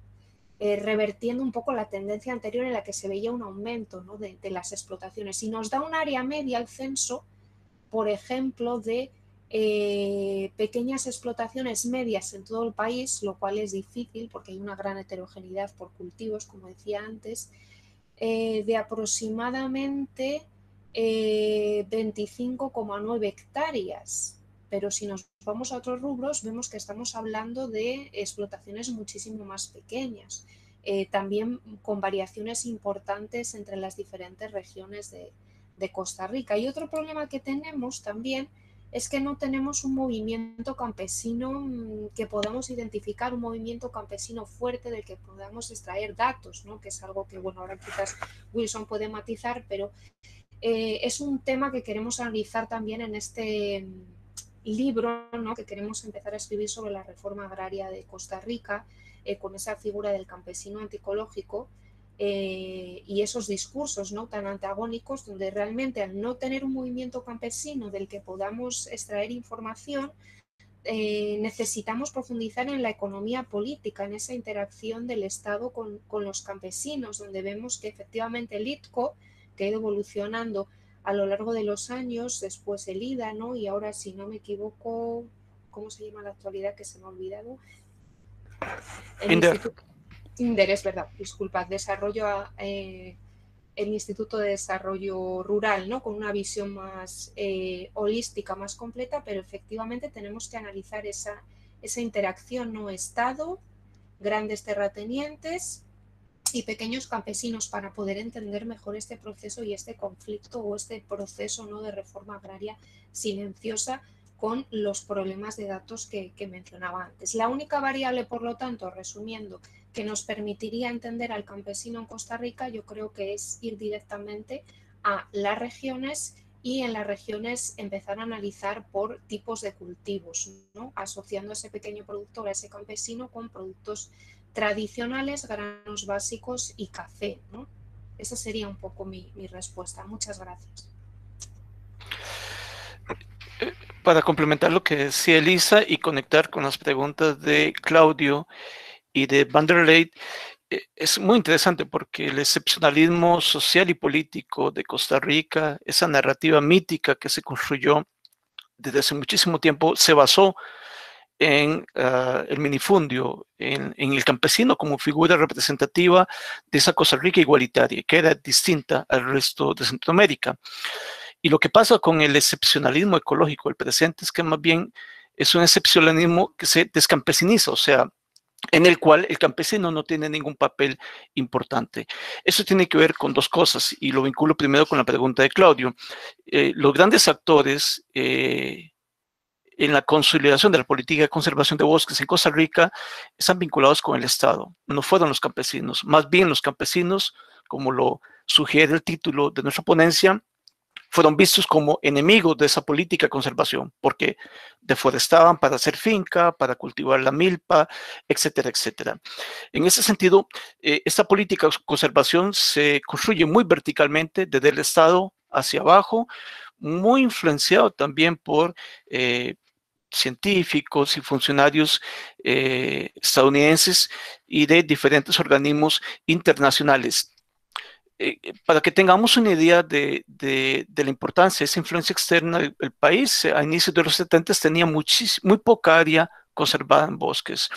revertiendo un poco la tendencia anterior en la que se veía un aumento, ¿no?, de las explotaciones. Y nos da un área media al censo, por ejemplo, de pequeñas explotaciones medias en todo el país, lo cual es difícil porque hay una gran heterogeneidad por cultivos, como decía antes, de aproximadamente 25,9 hectáreas. Pero si nos vamos a otros rubros, vemos que estamos hablando de explotaciones muchísimo más pequeñas, también con variaciones importantes entre las diferentes regiones de Costa Rica. Y otro problema que tenemos también es que no tenemos un movimiento campesino que podamos identificar, un movimiento campesino fuerte del que podamos extraer datos, ¿no?, que es algo que, bueno, ahora quizás Wilson puede matizar, pero es un tema que queremos analizar también en este libro, ¿no?, que queremos empezar a escribir sobre la reforma agraria de Costa Rica, con esa figura del campesino anticológico, y esos discursos, ¿no?, tan antagónicos, donde realmente al no tener un movimiento campesino del que podamos extraer información, necesitamos profundizar en la economía política, en esa interacción del Estado con los campesinos, donde vemos que efectivamente el ITCO, que ha ido evolucionando a lo largo de los años, después el IDA, ¿no?, y ahora, si no me equivoco, ¿cómo se llama en la actualidad? Que se me ha olvidado. El Instituto INDER, es verdad, disculpad, el Instituto de Desarrollo Rural, ¿no?, con una visión más holística, más completa, pero efectivamente tenemos que analizar esa interacción, ¿no?, Estado, grandes terratenientes y pequeños campesinos, para poder entender mejor este proceso y este conflicto o este proceso, ¿no?, de reforma agraria silenciosa, con los problemas de datos que mencionaba antes. La única variable, por lo tanto, resumiendo, que nos permitiría entender al campesino en Costa Rica, yo creo que es ir directamente a las regiones y en las regiones empezar a analizar por tipos de cultivos, ¿no?, asociando a ese pequeño productor, a ese campesino, con productos tradicionales, granos básicos y café, ¿no? Esa sería un poco mi respuesta. Muchas gracias. Para complementar lo que decía Elisa y conectar con las preguntas de Claudio y de Vanderlei, es muy interesante porque el excepcionalismo social y político de Costa Rica, esa narrativa mítica que se construyó desde hace muchísimo tiempo, se basó en el minifundio, en el campesino como figura representativa de esa Costa Rica igualitaria, que era distinta al resto de Centroamérica. Y lo que pasa con el excepcionalismo ecológico del presente es que más bien es un excepcionalismo que se descampesiniza, o sea, en el cual el campesino no tiene ningún papel importante. Eso tiene que ver con dos cosas, y lo vinculo primero con la pregunta de Claudio. Los grandes actores en la consolidación de la política de conservación de bosques en Costa Rica están vinculados con el Estado. No fueron los campesinos, más bien los campesinos, como lo sugiere el título de nuestra ponencia, fueron vistos como enemigos de esa política de conservación, porque deforestaban para hacer finca, para cultivar la milpa, etcétera, etcétera. En ese sentido, esta política de conservación se construye muy verticalmente desde el Estado hacia abajo, muy influenciado también por científicos y funcionarios estadounidenses y de diferentes organismos internacionales. Para que tengamos una idea de la importancia de esa influencia externa, el país a inicios de los 70 tenía muy poca área conservada en bosques.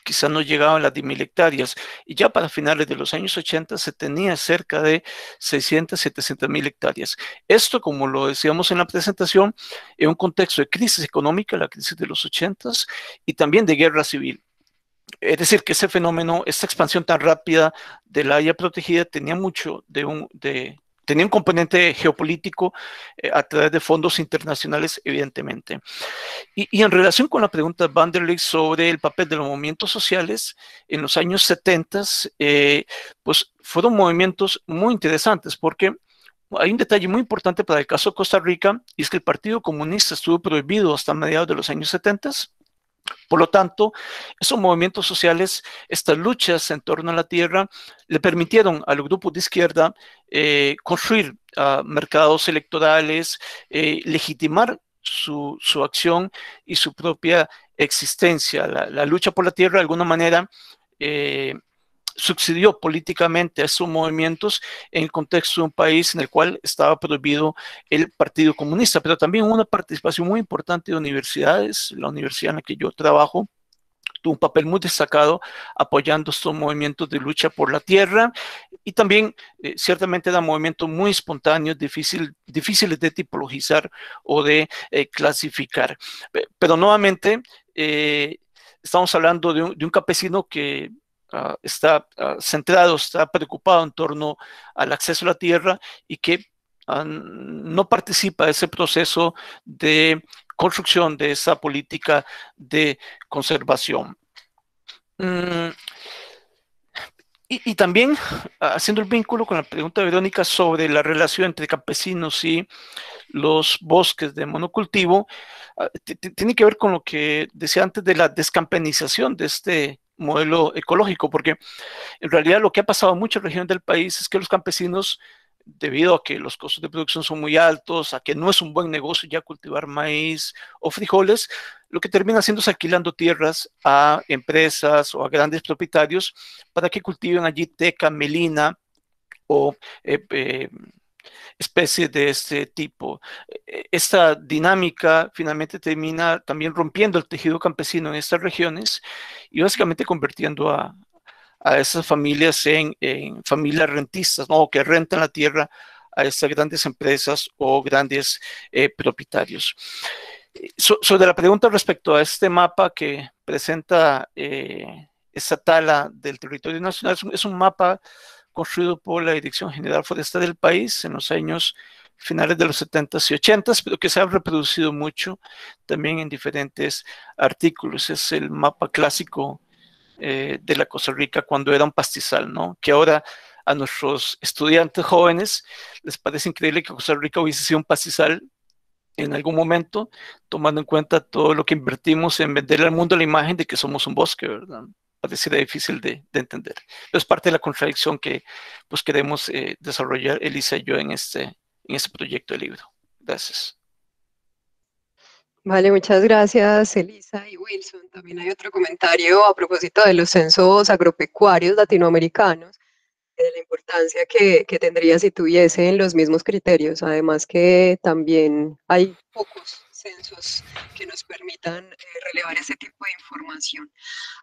Quizás no llegaban las 10.000 hectáreas, y ya para finales de los años 80 se tenía cerca de 600, 700.000 hectáreas. Esto, como lo decíamos en la presentación, en un contexto de crisis económica, la crisis de los 80 y también de guerra civil. Es decir, que ese fenómeno, esta expansión tan rápida del área protegida tenía mucho tenía un componente geopolítico a través de fondos internacionales, evidentemente. Y en relación con la pregunta de Vanderlei sobre el papel de los movimientos sociales, en los años 70, pues fueron movimientos muy interesantes, porque hay un detalle muy importante para el caso de Costa Rica, y es que el Partido Comunista estuvo prohibido hasta mediados de los años 70. Por lo tanto, esos movimientos sociales, estas luchas en torno a la tierra, le permitieron a los grupos de izquierda construir mercados electorales, legitimar su acción y su propia existencia. La lucha por la tierra, de alguna manera, subsidió políticamente a esos movimientos en el contexto de un país en el cual estaba prohibido el Partido Comunista, pero también una participación muy importante de universidades. La universidad en la que yo trabajo tuvo un papel muy destacado apoyando estos movimientos de lucha por la tierra, y también ciertamente eran movimientos muy espontáneos, difíciles de tipologizar o de clasificar. Pero nuevamente estamos hablando de un campesino que está centrado, está preocupado en torno al acceso a la tierra, y que no participa de ese proceso de construcción de esa política de conservación. Y también haciendo el vínculo con la pregunta de Verónica sobre la relación entre campesinos y los bosques de monocultivo, tiene que ver con lo que decía antes de la descampanización de este modelo ecológico, porque en realidad lo que ha pasado en muchas regiones del país es que los campesinos, debido a que los costos de producción son muy altos, a que no es un buen negocio ya cultivar maíz o frijoles, lo que termina haciendo es alquilando tierras a empresas o a grandes propietarios para que cultiven allí teca, melina o especies de este tipo. Esta dinámica finalmente termina también rompiendo el tejido campesino en estas regiones y básicamente convirtiendo a esas familias en familias rentistas, ¿no? Que rentan la tierra a estas grandes empresas o grandes propietarios. Sobre la pregunta respecto a este mapa que presenta esta tala del territorio nacional, es un mapa construido por la Dirección General Forestal del país en los años finales de los 70s y 80s, pero que se ha reproducido mucho también en diferentes artículos. Es el mapa clásico de la Costa Rica cuando era un pastizal, ¿no? Que ahora a nuestros estudiantes jóvenes les parece increíble que Costa Rica hubiese sido un pastizal en algún momento, tomando en cuenta todo lo que invertimos en venderle al mundo la imagen de que somos un bosque, ¿verdad? Pareciera difícil de entender. Pero es parte de la contradicción que pues queremos desarrollar Elisa y yo en este proyecto de libro. Gracias. Vale, muchas gracias, Elisa y Wilson. También hay otro comentario a propósito de los censos agropecuarios latinoamericanos, de la importancia que tendría si tuviesen los mismos criterios. Además que también hay pocos censos que nos permitan relevar ese tipo de información.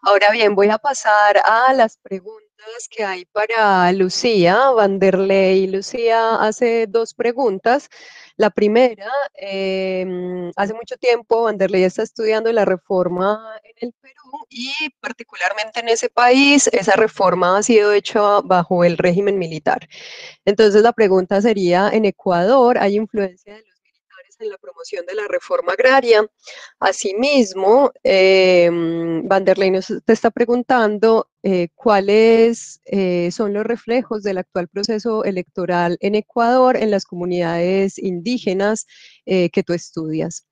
Ahora bien, voy a pasar a las preguntas que hay para Lucía Vanderlei. Lucía hace dos preguntas. La primera, hace mucho tiempo Vanderlei está estudiando la reforma en el Perú y particularmente en ese país, esa reforma ha sido hecha bajo el régimen militar. Entonces la pregunta sería, ¿en Ecuador hay influencia de los militares en la promoción de la reforma agraria? Asimismo, Vanderlei nos te está preguntando cuáles son los reflejos del actual proceso electoral en Ecuador en las comunidades indígenas que tú estudias.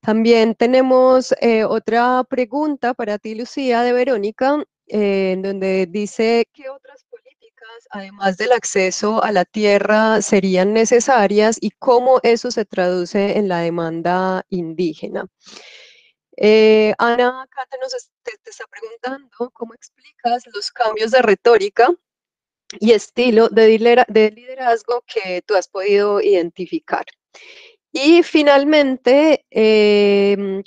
También tenemos otra pregunta para ti, Lucía, de Verónica, en donde dice, ¿qué otras políticas, además del acceso a la tierra, serían necesarias y cómo eso se traduce en la demanda indígena? Ana Cata te está preguntando, ¿cómo explicas los cambios de retórica y estilo de liderazgo que tú has podido identificar? Y finalmente,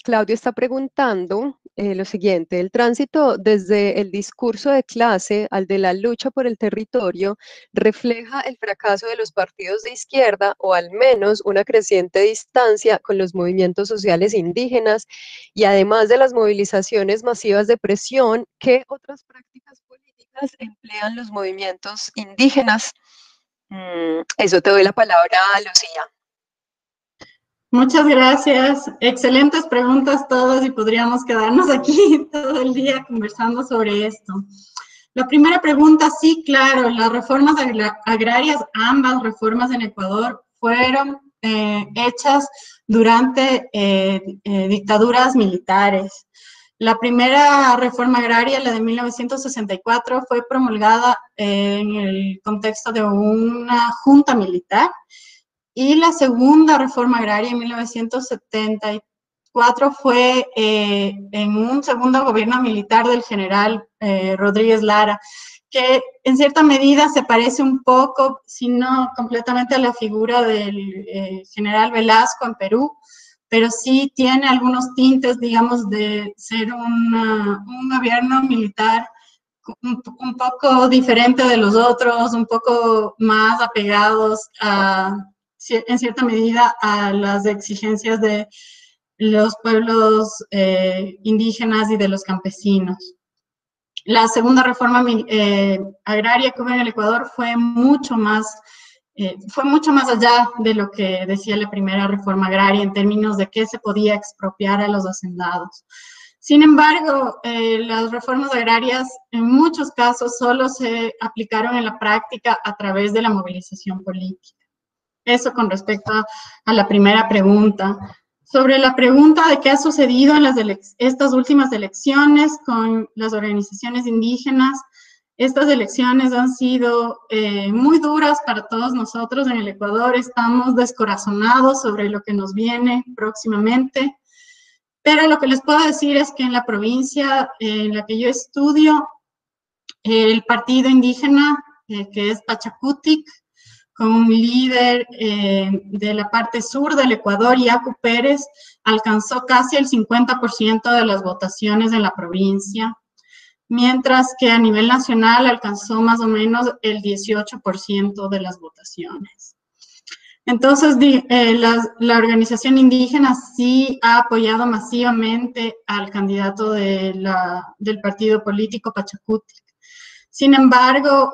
Claudio está preguntando lo siguiente, el tránsito desde el discurso de clase al de la lucha por el territorio refleja el fracaso de los partidos de izquierda o al menos una creciente distancia con los movimientos sociales indígenas y además de las movilizaciones masivas de presión, ¿qué otras prácticas políticas emplean los movimientos indígenas? Eso te doy la palabra, Lucía. Muchas gracias. Excelentes preguntas todas y podríamos quedarnos aquí todo el día conversando sobre esto. La primera pregunta, sí, claro, las reformas agrarias, ambas reformas en Ecuador, fueron hechas durante dictaduras militares. La primera reforma agraria, la de 1964, fue promulgada en el contexto de una junta militar. Y la segunda reforma agraria en 1974 fue en un segundo gobierno militar del general Rodríguez Lara, que en cierta medida se parece un poco, si no completamente, a la figura del general Velasco en Perú, pero sí tiene algunos tintes, digamos, de ser un gobierno militar un poco diferente de los otros, un poco más apegados en cierta medida a las exigencias de los pueblos indígenas y de los campesinos. La segunda reforma agraria que hubo en el Ecuador fue mucho más allá de lo que decía la primera reforma agraria en términos de qué se podía expropiar a los hacendados. Sin embargo, las reformas agrarias en muchos casos solo se aplicaron en la práctica a través de la movilización política. Eso con respecto a la primera pregunta. sobre la pregunta de qué ha sucedido en estas últimas elecciones con las organizaciones indígenas. Estas elecciones han sido muy duras para todos nosotros en el Ecuador. Estamos descorazonados sobre lo que nos viene próximamente. Pero lo que les puedo decir es que en la provincia en la que yo estudio, el partido indígena, que es Pachakutik, con un líder de la parte sur del Ecuador, Yacu Pérez, alcanzó casi el 50% de las votaciones en la provincia, mientras que a nivel nacional alcanzó más o menos el 18% de las votaciones. Entonces, la organización indígena sí ha apoyado masivamente al candidato del partido político Pachakutik. Sin embargo,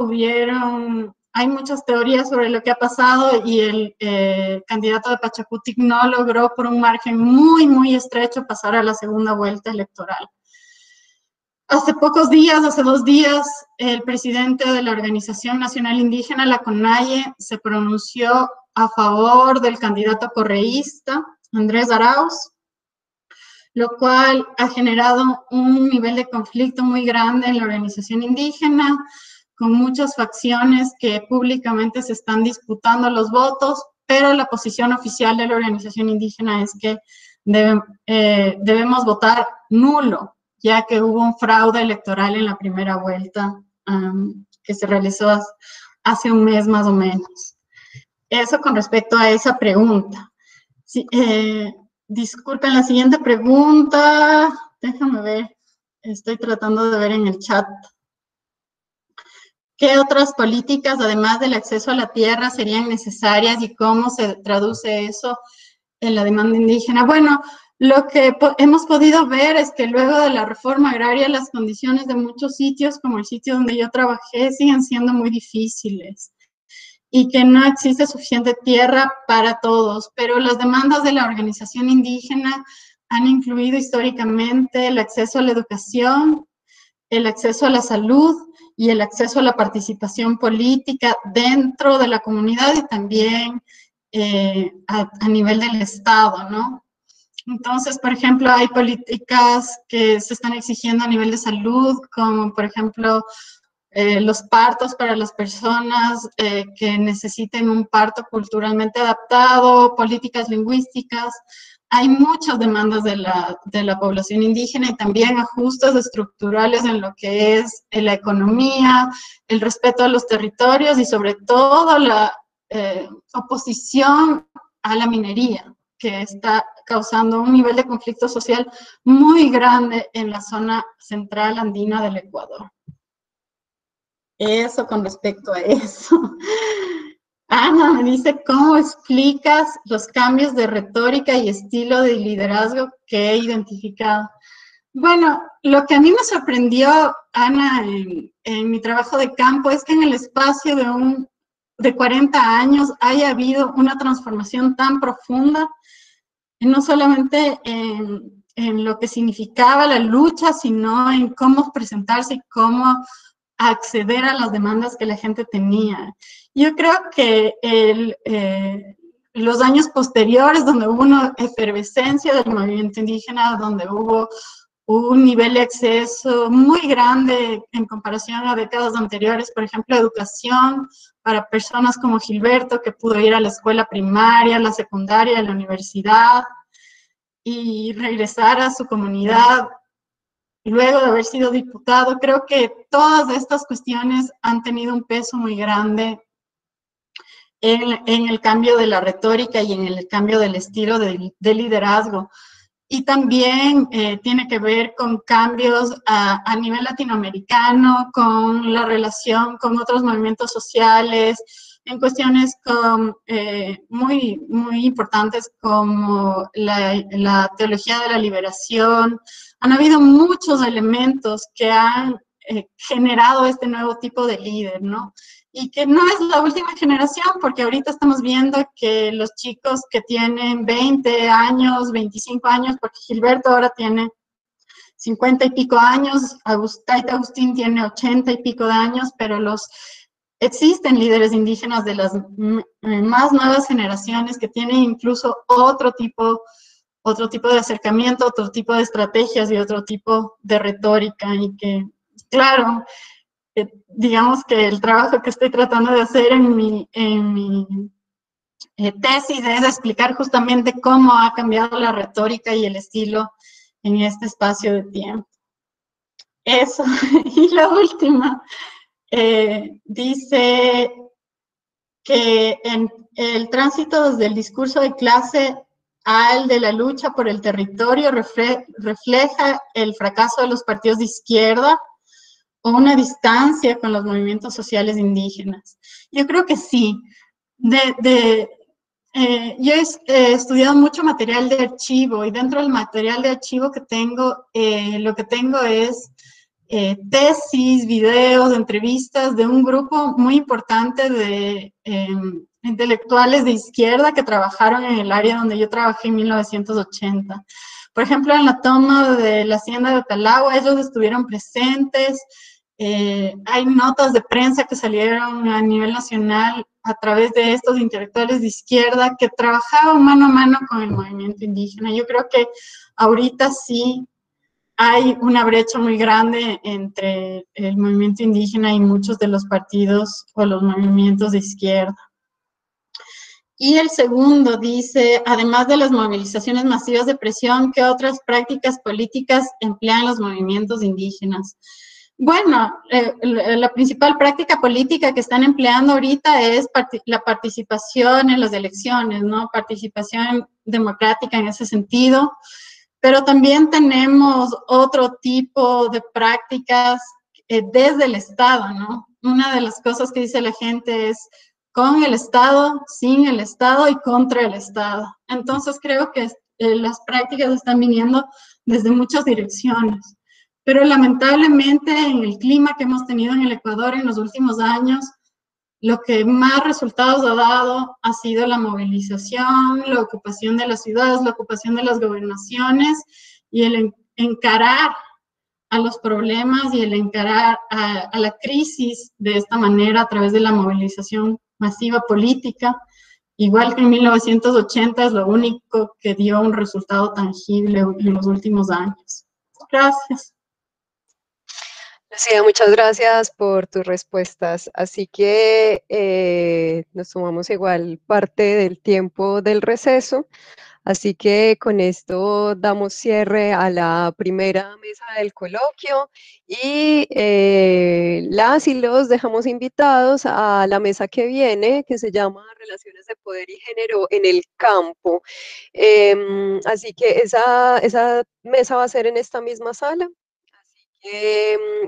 hay muchas teorías sobre lo que ha pasado y el candidato de Pachakutik no logró por un margen muy, muy estrecho pasar a la segunda vuelta electoral. Hace 2 días, el presidente de la Organización Nacional Indígena, la CONAIE, se pronunció a favor del candidato correísta, Andrés Arauz, lo cual ha generado un nivel de conflicto muy grande en la organización indígena, con muchas facciones que públicamente se están disputando los votos, pero la posición oficial de la organización indígena es que debemos votar nulo, ya que hubo un fraude electoral en la primera vuelta que se realizó hace un mes más o menos. Eso con respecto a esa pregunta. Sí, disculpen, la siguiente pregunta, déjame ver, estoy tratando de ver en el chat. ¿Qué otras políticas, además del acceso a la tierra, serían necesarias y cómo se traduce eso en la demanda indígena? Bueno, lo que hemos podido ver es que luego de la reforma agraria, las condiciones de muchos sitios, como el sitio donde yo trabajé, siguen siendo muy difíciles y que no existe suficiente tierra para todos, pero las demandas de la organización indígena han incluido históricamente el acceso a la educación, el acceso a la salud y el acceso a la participación política dentro de la comunidad y también a nivel del Estado, ¿no? Entonces, por ejemplo, hay políticas que se están exigiendo a nivel de salud, como por ejemplo los partos para las personas que necesiten un parto culturalmente adaptado, políticas lingüísticas. Hay muchas demandas de la población indígena y también ajustes estructurales en lo que es la economía, el respeto a los territorios y sobre todo la oposición a la minería, que está causando un nivel de conflicto social muy grande en la zona central andina del Ecuador. Eso con respecto a eso. Ana me dice, ¿cómo explicas los cambios de retórica y estilo de liderazgo que he identificado? Bueno, lo que a mí me sorprendió, Ana, en mi trabajo de campo es que en el espacio de 40 años haya habido una transformación tan profunda, no solamente en lo que significaba la lucha, sino en cómo presentarse y cómo acceder a las demandas que la gente tenía. Yo creo que los años posteriores, donde hubo una efervescencia del movimiento indígena, donde hubo un nivel de acceso muy grande en comparación a décadas anteriores, por ejemplo, educación para personas como Gilberto, que pudo ir a la escuela primaria, la secundaria, a la universidad, y regresar a su comunidad luego de haber sido diputado. Creo que todas estas cuestiones han tenido un peso muy grande en el cambio de la retórica y en el cambio del estilo de liderazgo. Y también tiene que ver con cambios a nivel latinoamericano, con la relación con otros movimientos sociales, en cuestiones muy, muy importantes como la teología de la liberación. Han habido muchos elementos que han generado este nuevo tipo de líder, ¿no? Y que no es la última generación, porque ahorita estamos viendo que los chicos que tienen 20 años, 25 años, porque Gilberto ahora tiene 50 y pico años, Taita Agustín tiene 80 y pico de años, pero existen líderes indígenas de las más nuevas generaciones que tienen incluso otro tipo otro tipo de acercamiento, otro tipo de estrategias y otro tipo de retórica, y que, claro, digamos que el trabajo que estoy tratando de hacer en mi tesis es explicar justamente cómo ha cambiado la retórica y el estilo en este espacio de tiempo. Eso. Y la última dice que en el tránsito desde el discurso de clase al de la lucha por el territorio refleja el fracaso de los partidos de izquierda o una distancia con los movimientos sociales indígenas. Yo creo que sí. Yo he estudiado mucho material de archivo, y dentro del material de archivo que tengo, lo que tengo es tesis, videos, entrevistas de un grupo muy importante de intelectuales de izquierda que trabajaron en el área donde yo trabajé en 1980. Por ejemplo, en la toma de la hacienda de Otalagua, ellos estuvieron presentes. Hay notas de prensa que salieron a nivel nacional a través de estos intelectuales de izquierda que trabajaban mano a mano con el movimiento indígena. Yo creo que ahorita sí hay una brecha muy grande entre el movimiento indígena y muchos de los partidos o los movimientos de izquierda. Y el segundo dice, además de las movilizaciones masivas de presión, ¿qué otras prácticas políticas emplean los movimientos indígenas? Bueno, la principal práctica política que están empleando ahorita es la participación en las elecciones, ¿no? Participación democrática en ese sentido. Pero también tenemos otro tipo de prácticas desde el Estado, ¿no? Una de las cosas que dice la gente es con el Estado, sin el Estado y contra el Estado. Entonces creo que las prácticas están viniendo desde muchas direcciones. Pero lamentablemente en el clima que hemos tenido en el Ecuador en los últimos años, lo que más resultados ha dado ha sido la movilización, la ocupación de las ciudades, la ocupación de las gobernaciones y el encarar a los problemas y el encarar a la crisis de esta manera a través de la movilización masiva política. Igual que en 1980 es lo único que dio un resultado tangible en los últimos años. Gracias. Lucía, muchas gracias por tus respuestas. Así que nos tomamos igual parte del tiempo del receso. Así que con esto damos cierre a la primera mesa del coloquio y las y los dejamos invitados a la mesa que viene, que se llama Relaciones de Poder y Género en el Campo. Así que esa mesa va a ser en esta misma sala.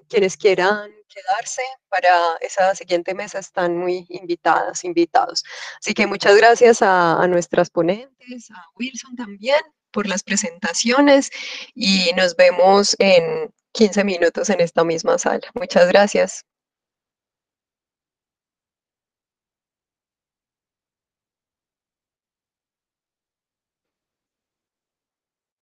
Quienes quieran quedarse para esa siguiente mesa están muy invitados. Así que muchas gracias a nuestras ponentes, a Wilson también por las presentaciones, y nos vemos en 15 minutos en esta misma sala. Muchas gracias.